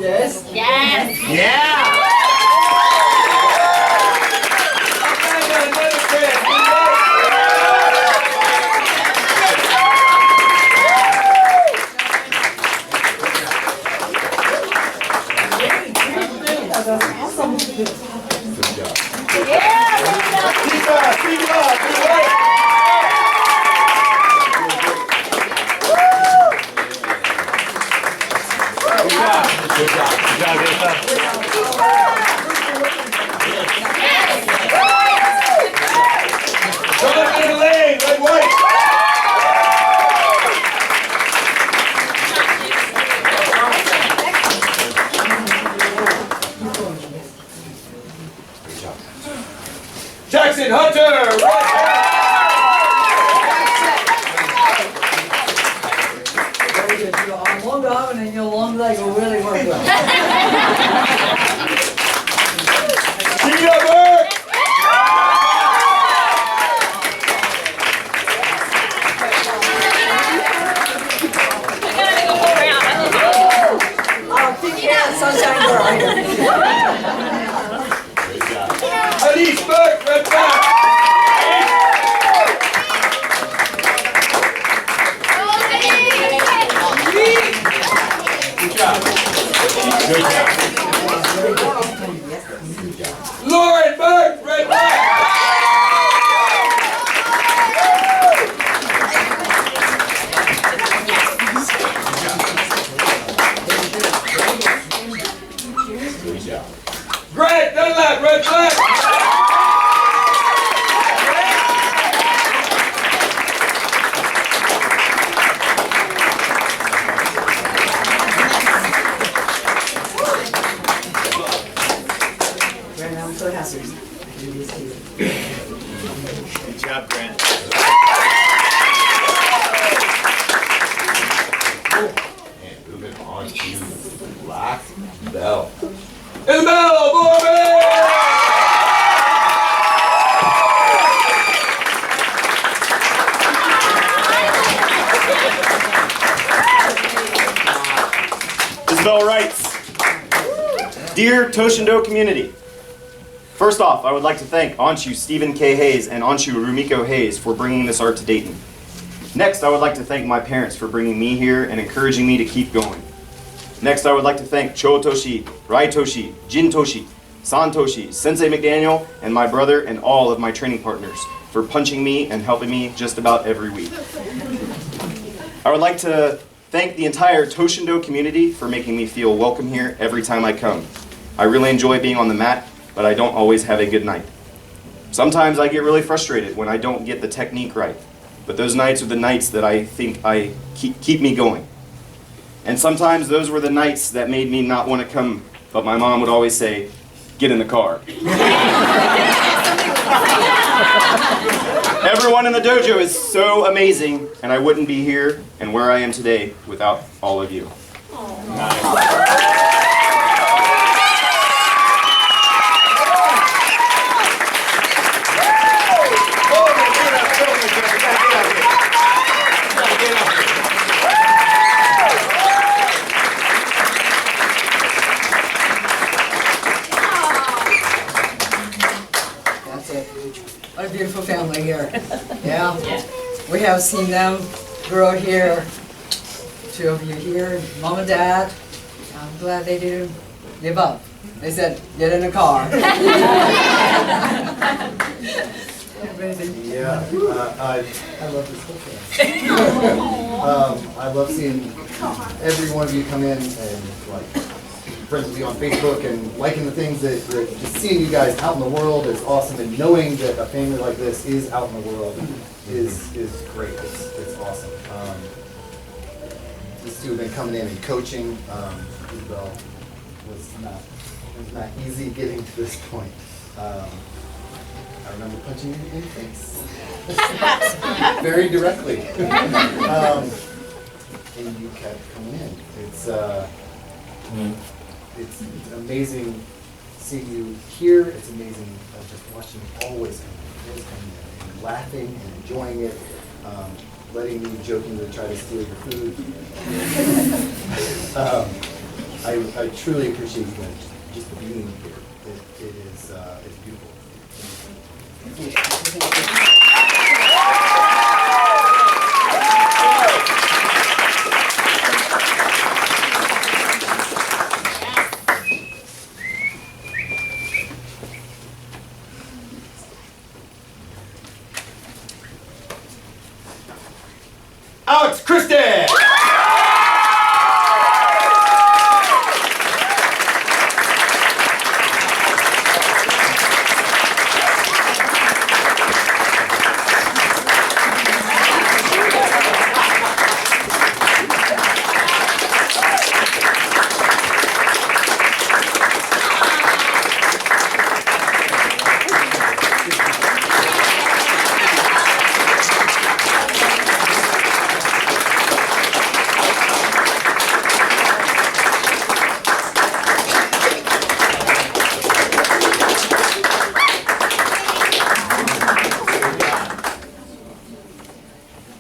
Yes. Yes. Yeah. Jackson Hunter! Very good. Your long arm and your long leg will really work well. Tina Burke! I'll keep you out, sunshine girl. Elise Burke, red flag! Good job. Good job. Lauren Burke, red flag! Good job. Greg Dunlap, red flag! Brandon, I'm so happy. Good job, Grant. And moving on to black belt. Isabel Bobby! Isabel writes, Dear Toshindo community, first off, I would like to thank Anshu Stephen K. Hayes and Anshu Rumiko Hayes for bringing this art to Dayton. Next, I would like to thank my parents for bringing me here and encouraging me to keep going. Next, I would like to thank Cho Toshi, Rai Toshi, Jin Toshi, San Toshi, Sensei McDaniel, and my brother and all of my training partners for punching me and helping me just about every week. I would like to thank the entire Toshindo community for making me feel welcome here every time I come. I really enjoy being on the mat, but I don't always have a good night. Sometimes I get really frustrated when I don't get the technique right, but those nights are the nights that I think keep me going. And sometimes those were the nights that made me not want to come, but my mom would always say, "Get in the car." Everyone in the dojo is so amazing, and I wouldn't be here and where I am today without all of you. That's it. What a beautiful family here. Yeah? We have seen them grow here. 2 of you here, Mom and Dad. I'm glad they didn't give up. They said, "Get in the car." Yeah, I love this whole thing. I love seeing every one of you come in and like friends with you on Facebook and liking the things that just seeing you guys out in the world is awesome, and knowing that a family like this is out in the world is great. It's awesome. These two have been coming in and coaching. Isabel was not easy getting to this point. I remember punching you in the face. Very directly. And you kept coming in. It's amazing seeing you here. It's amazing just watching you always come in and laughing and enjoying it. Letting me jokingly try to steal your food. I truly appreciate you guys just being here. It's beautiful. Alex Christie!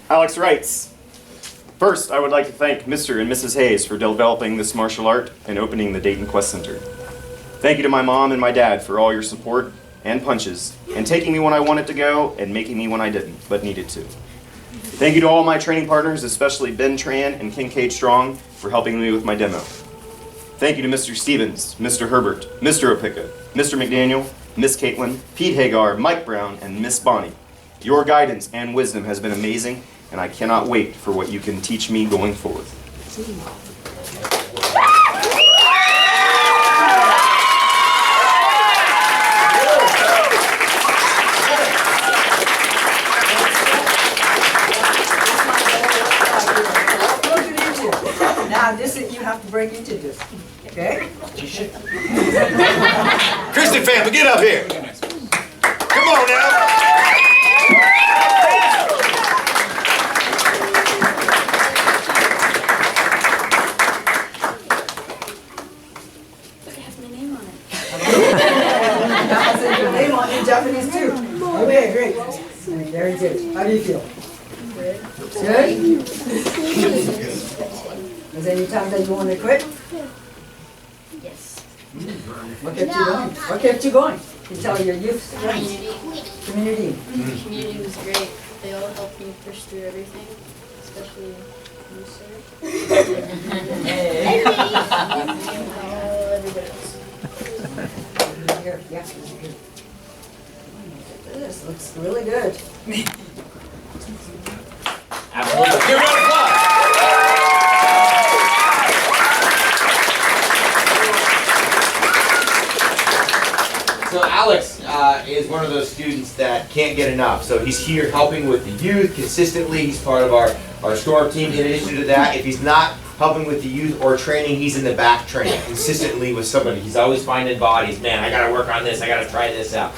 Alex writes, "First, I would like to thank Mr. and Mrs. Hayes for developing this martial art and opening the Dayton Quest Center. Thank you to my mom and my dad for all your support and punches, and taking me when I wanted to go and making me when I didn't, but needed to. Thank you to all my training partners, especially Ben Tran and Kincaid Strong, for helping me with my demo. Thank you to Mr. Stevens, Mr. Herbert, Mr. Opicka, Mr. McDaniel, Miss Caitlin, Pete Hagar, Mike Brown, and Miss Bonnie. Your guidance and wisdom has been amazing, and I cannot wait for what you can teach me going forward." Now, this is, you have to break into this, okay? Christian family, get up here. Come on now. Now, say your name on in Japanese too. Okay, great. Very good. How do you feel? Good? Is there any time that you want to quit? Yes. What kept you going? What kept you going? You tell your youth friends. Community. Community was great. They all helped me push through everything, especially you, sir. Everybody else. Here, yeah. This looks really good. Absolutely. Give it a applause. is one of those students that can't get enough. So he's here helping with the youth consistently. He's part of our storm team. In addition to that, if he's not helping with the youth or training, he's in the back training consistently with somebody. He's always finding bodies. Man, I gotta work on this, I gotta try this out.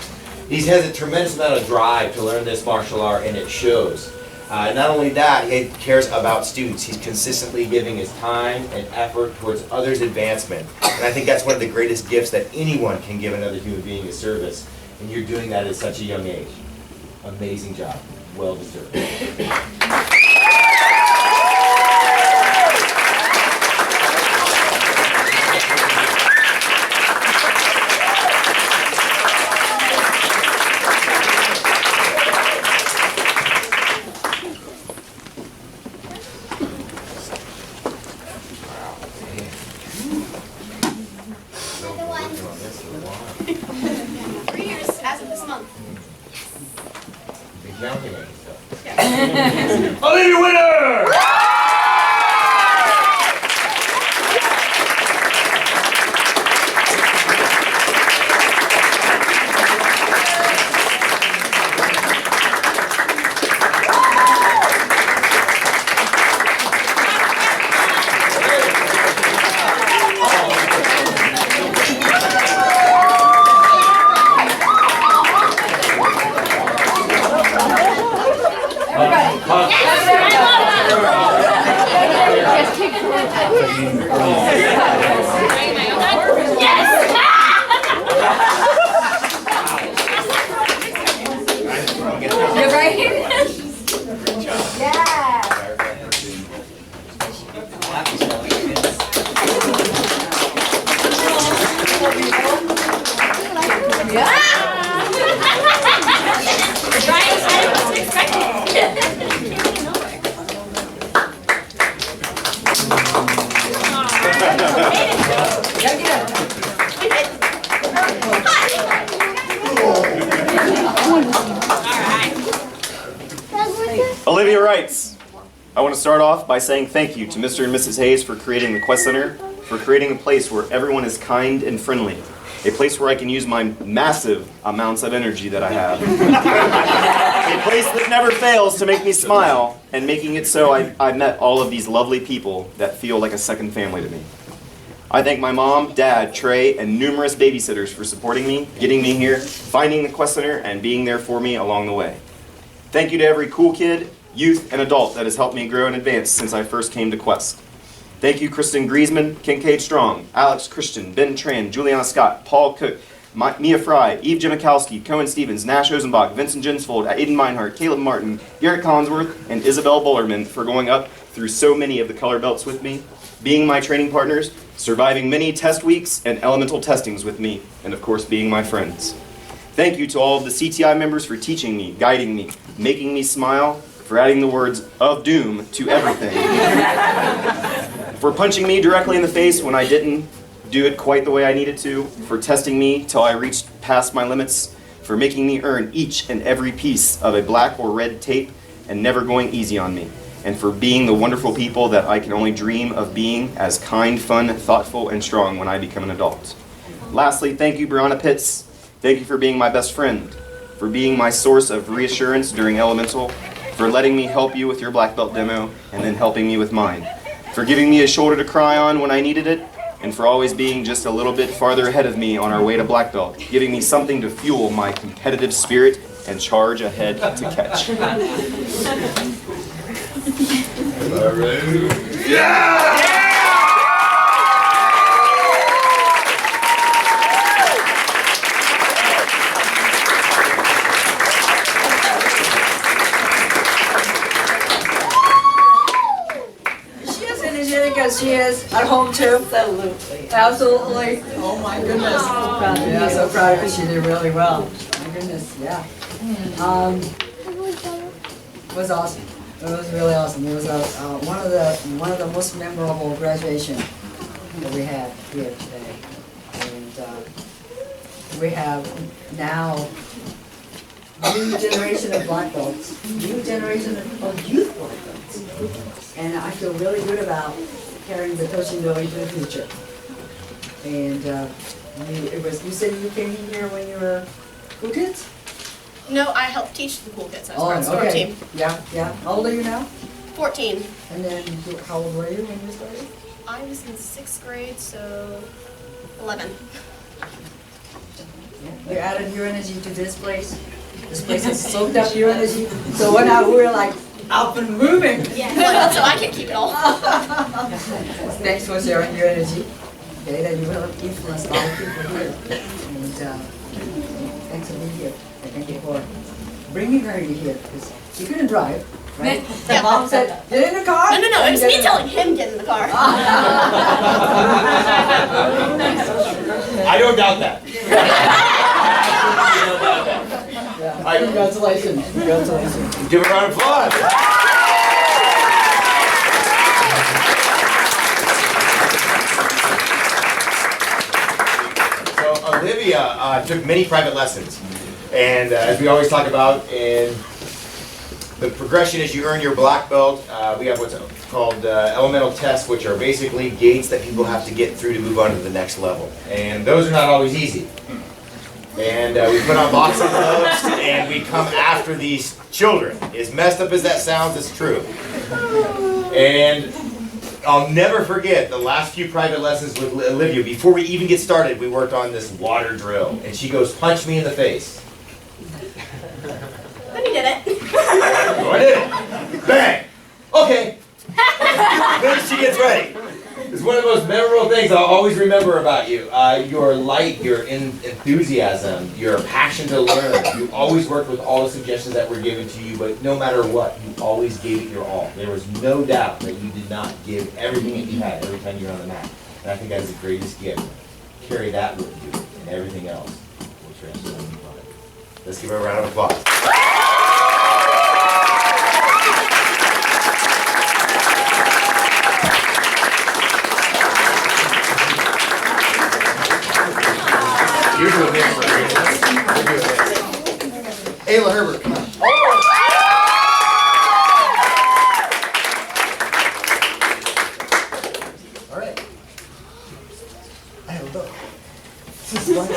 He has a tremendous amount of drive to learn this martial art, and it shows. Not only that, he cares about students. He's consistently giving his time and effort towards others' advancement. And I think that's one of the greatest gifts that anyone can give another human being is service. And you're doing that at such a young age. Amazing job. Well deserved. Olivia winner! You're right. Yeah. Olivia writes, I want to start off by saying thank you to Mr. and Mrs. Hayes for creating the Quest Center, for creating a place where everyone is kind and friendly, a place where I can use my massive amounts of energy that I have, a place that never fails to make me smile, and making it so I met all of these lovely people that feel like a second family to me. I thank my mom, dad, Trey, and numerous babysitters for supporting me, getting me here, finding the Quest Center, and being there for me along the way. Thank you to every cool kid, youth, and adult that has helped me grow and advance since I first came to Quest. Thank you Kristen Griezmann, Kincaid Strong, Alex Christian, Ben Tran, Juliana Scott, Paul Cook, Mia Fry, Eve Jimikowski, Cohen Stevens, Nash Ozenbach, Vincent Jensfold, Aiden Meinhardt, Caleb Martin, Garrett Collinsworth, and Isabel Bullerman for going up through so many of the color belts with me, being my training partners, surviving many test weeks and elemental testings with me, and of course being my friends. Thank you to all of the CTI members for teaching me, guiding me, making me smile, for adding the words of doom to everything, for punching me directly in the face when I didn't do it quite the way I needed to, for testing me till I reached past my limits, for making me earn each and every piece of a black or red tape and never going easy on me, and for being the wonderful people that I can only dream of being as kind, fun, thoughtful, and strong when I become an adult. Lastly, thank you, Brianna Pitts. Thank you for being my best friend, for being my source of reassurance during elemental, for letting me help you with your black belt demo and then helping me with mine, for giving me a shoulder to cry on when I needed it, and for always being just a little bit farther ahead of me on our way to black belt, giving me something to fuel my competitive spirit and charge ahead to catch. Yeah! She is at home too. Absolutely. Absolutely. Oh my goodness. Yeah, so proud of her. She did really well. My goodness, yeah. It was awesome. It was really awesome. It was one of the most memorable graduation that we had here today. And we have now new generation of black belts, new generation of youth black belts. And I feel really good about carrying the Toshindo into the future. And you said you came here when you were Cool Kids? No, I help teach the cool kids. I was part of the storm okay. team. Yeah, yeah. How old are you now? 14. And then how old were you when you started? I was in 6th grade, so 11. You added your energy to this place. This place has soaked up your energy. So when we're like up and moving. Yeah. So I can keep it all. Thanks for sharing your energy. Okay, that you have influenced a lot of people here. And thanks for being here. And thank you for bringing her here because she couldn't drive. Right? Yeah. Mom said, get in the car. No, it was me telling him get in the car. I don't doubt that. Yeah. Congratulations. Congratulations. Give a round of applause. So Olivia took many private lessons, and as we always talk about, in the progression as you earn your black belt, we have what's called elemental tests, which are basically gates that people have to get through to move on to the next level, and those are not always easy. And we put on boxing gloves and we come after these children. As messed up as that sounds, it's true. And I'll never forget the last few private lessons with Olivia. Before we even get started, we worked on this water drill. And she goes, punch me in the face. Then he did it. So I did it. Bang! Okay. Then she gets ready. It's one of the most memorable things I'll always remember about you. Your light, your enthusiasm, your passion to learn. You always worked with all the suggestions that were given to you, but no matter what, you always gave it your all. There was no doubt that you did not give everything that you had every time you were on the mat. And I think that is the greatest gift. Carry that with you, and everything else will transform your life. Let's give her a round of applause. You're doing this for You're doing this. Ayla Herbert, come on. All right. Ayla, go. This is black.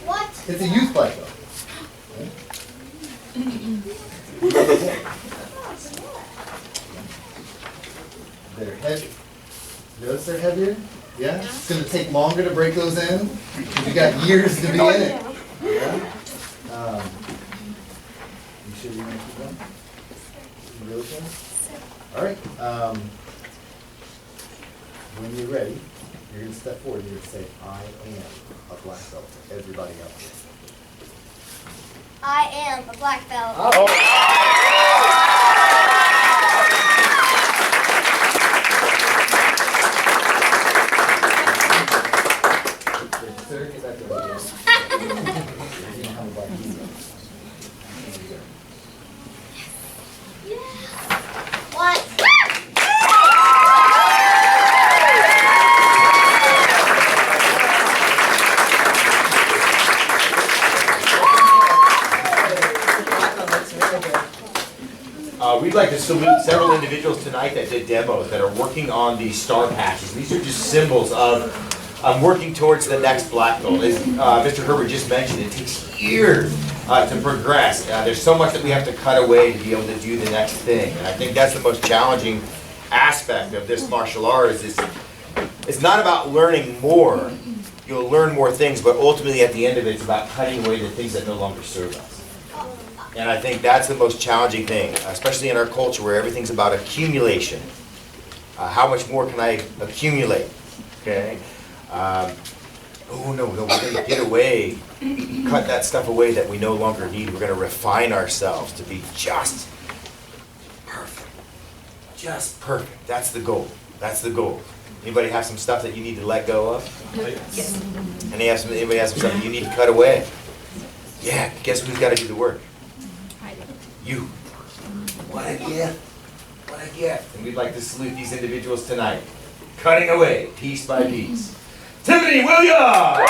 What? It's a youth black belt. They're heavy. Notice they're heavier? Yeah? It's going to take longer to break those in. You got years to be in it. Yeah? You sure you want to keep going? You really sure? All right. When you're ready, you're going to step forward and you're going to say, I am a black belt to everybody else. I am a black belt. Sir, get back over here. You don't have a black belt. There you go. What? We'd like to salute several individuals tonight that did demos that are working on these star patches. These are just symbols of working towards the next black belt. As Mr. Herbert just mentioned, it takes years to progress. There's so much that we have to cut away to be able to do the next thing. And I think that's the most challenging aspect of this martial arts. It's not about learning more. You'll learn more things, but ultimately at the end of it, it's about cutting away the things that no longer serve us. And I think that's the most challenging thing, especially in our culture where everything's about accumulation. How much more can I accumulate? Okay? Oh no, we're going to get away, cut that stuff away that we no longer need. We're going to refine ourselves to be just perfect. Just perfect. That's the goal. That's the goal. Anybody have some stuff that you need to let go of? Yes. Anybody have some stuff that you need to cut away? Yeah, guess who's got to do the work? You. What a gift. What a gift. And we'd like to salute these individuals tonight. Cutting away, piece by piece. Tiffany Williams!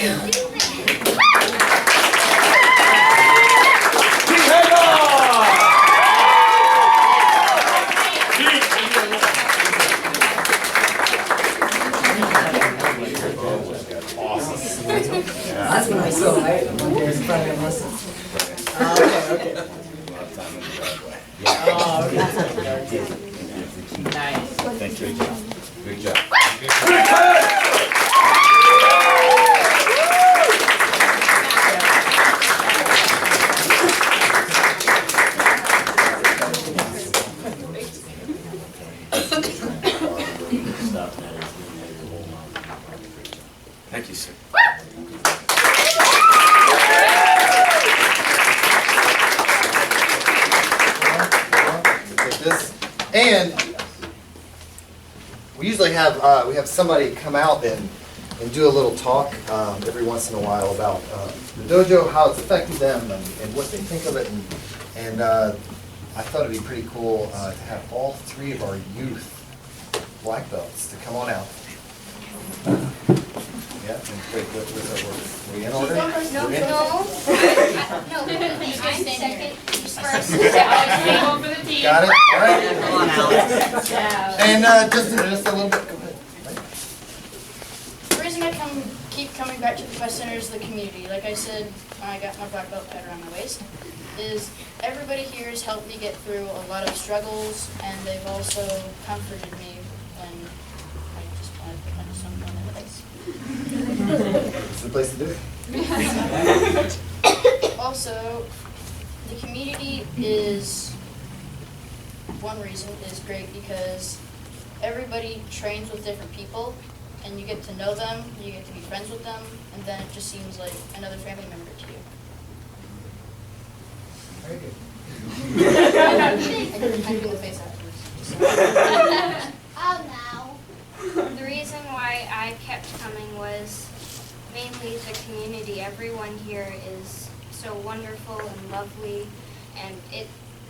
That's when I saw it. One day in front of us. Okay. Thank you. Good job. Thank you, sir. Take this. And we usually have somebody come out and do a little talk every once in a while about the dojo, how it's affected them, and what they think of it. And I thought it'd be pretty cool to have all three of our youth black belts to come on out. Yeah, and wait, what's our order? Are we in order? No. We're in? No, I'm second. Who's first? Got it? All right. And just a little bit. Go ahead. The reason I keep coming back to the Quest Center is the community. Like I said, when I got my black belt tied around my waist, is everybody here has helped me get through a lot of struggles, and they've also comforted me when I just wanted to punch someone in the face. It's the place to do it. Also, the community is, one reason is great because everybody trains with different people, and you get to know them, you get to be friends with them, and then it just seems like another family member to you. Very good. I can do the face afterwards. Oh no. The reason why I kept coming was mainly the community. Everyone here is so wonderful and lovely, and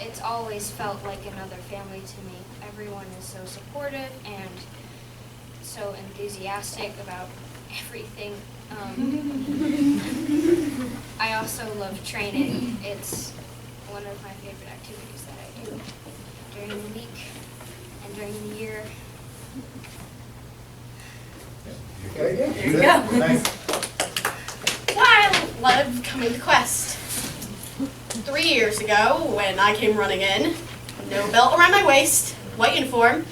it's always felt like another family to me. Everyone is so supportive and so enthusiastic about everything. I also love training. It's one of my favorite activities that I do during the week and during the year. Very good. There you go. Nice. I love coming to Quest. 3 years ago, when I came running in, no belt around my waist, white uniform,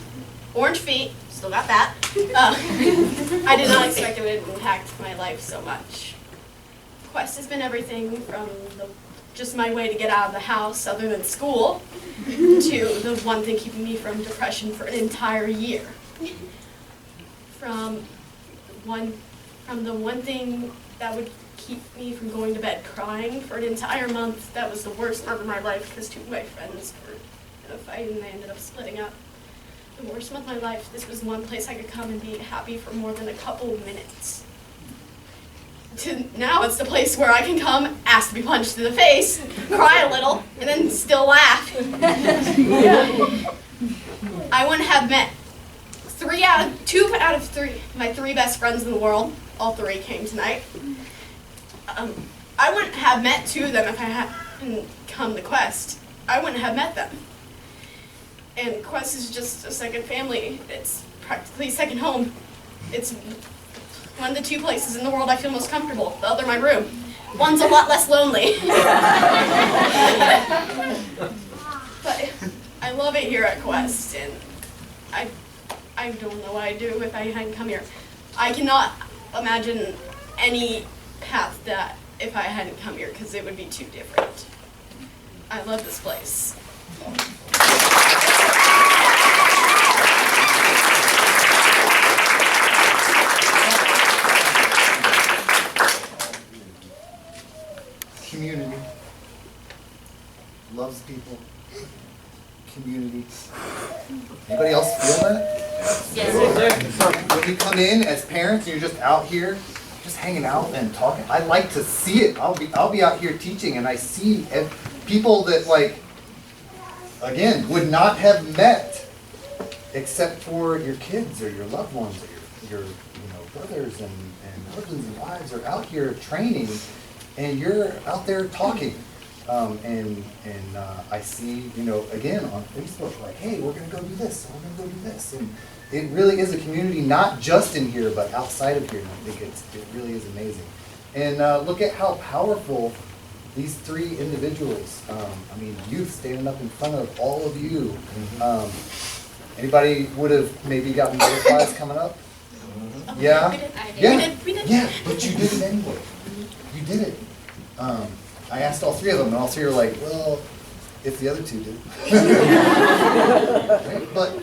orange feet, still got that. I did not expect it would impact my life so much. Quest has been everything from just my way to get out of the house other than school, to the one thing keeping me from depression for an entire year. From the one thing that would keep me from going to bed crying for an entire month. That was the worst month of my life because two of my friends were in a fight and they ended up splitting up. The worst month of my life, this was one place I could come and be happy for more than a couple of minutes. To now it's the place where I can come, ask to be punched in the face, cry a little, and then still laugh. I wouldn't have met 2 out of 3, my 3 best friends in the world. All 3 came tonight. I wouldn't have met 2 of them if I hadn't come to Quest. I wouldn't have met them. And Quest is just a second family. It's practically a second home. It's one of the 2 places in the world I feel most comfortable. The other, my room. One's a lot less lonely. But I love it here at Quest, and I don't know what I'd do if I hadn't come here. I cannot imagine any path that if I hadn't come here, because it would be too different. I love this place. Community. Loves people. Community. Anybody else feel that? Yes, When you come in as parents and you're just out here, just hanging out and talking, I like to see it. I'll be out here teaching and I see people that, like, again, would not have met except for your kids or your loved ones or your brothers and husbands and wives are out here training, and you're out there talking. I see, again on Facebook, like, hey, we're gonna go do this, we're gonna go do this. And it really is a community, not just in here, but outside of here. And I think it really is amazing. And look at how powerful these three individuals, youth standing up in front of all of you. Anybody would have maybe gotten butterflies coming up? Yeah? Yeah. We did. Yeah, but you did it anyway. You did it. I asked all three of them, and all three were like, well, if the other two did. Right? But,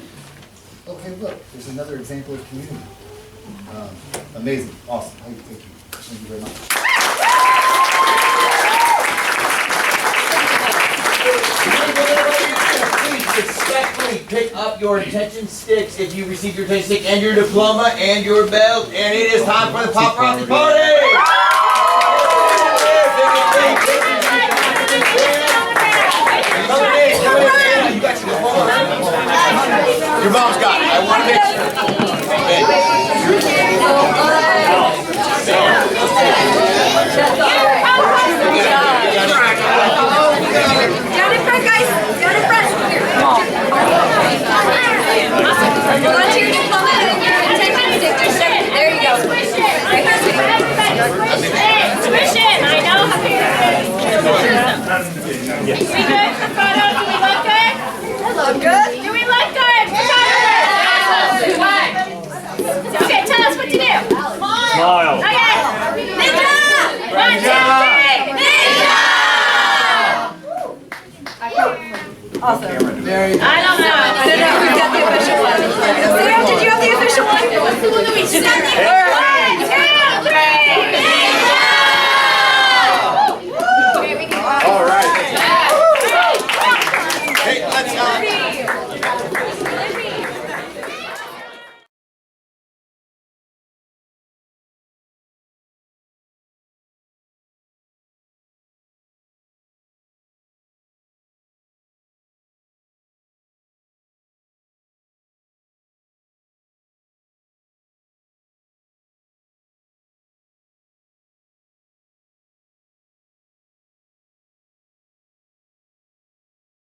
okay, look, there's another example of community. Amazing, awesome. Thank you. Thank you very much. Please respectfully pick up your attention sticks if you received your attention stick and your diploma and your belt, and it is time for the paparazzi party! Your mom's got it. I want to make sure. Down in front, guys. Down in front. Here. Hold on to your diploma and your attention stick. Just shake it. There you go. Right here. Squish it. I know. We good for photos? Do we look good? Look good. Do we look good? What? Okay, tell us what to do. Smile. Okay. Ninja! 1, 2, 3. Ninja! Awesome. Very good. I don't know. I don't know who got the official one. Sam, did you have the official one? What's the one that we sent you?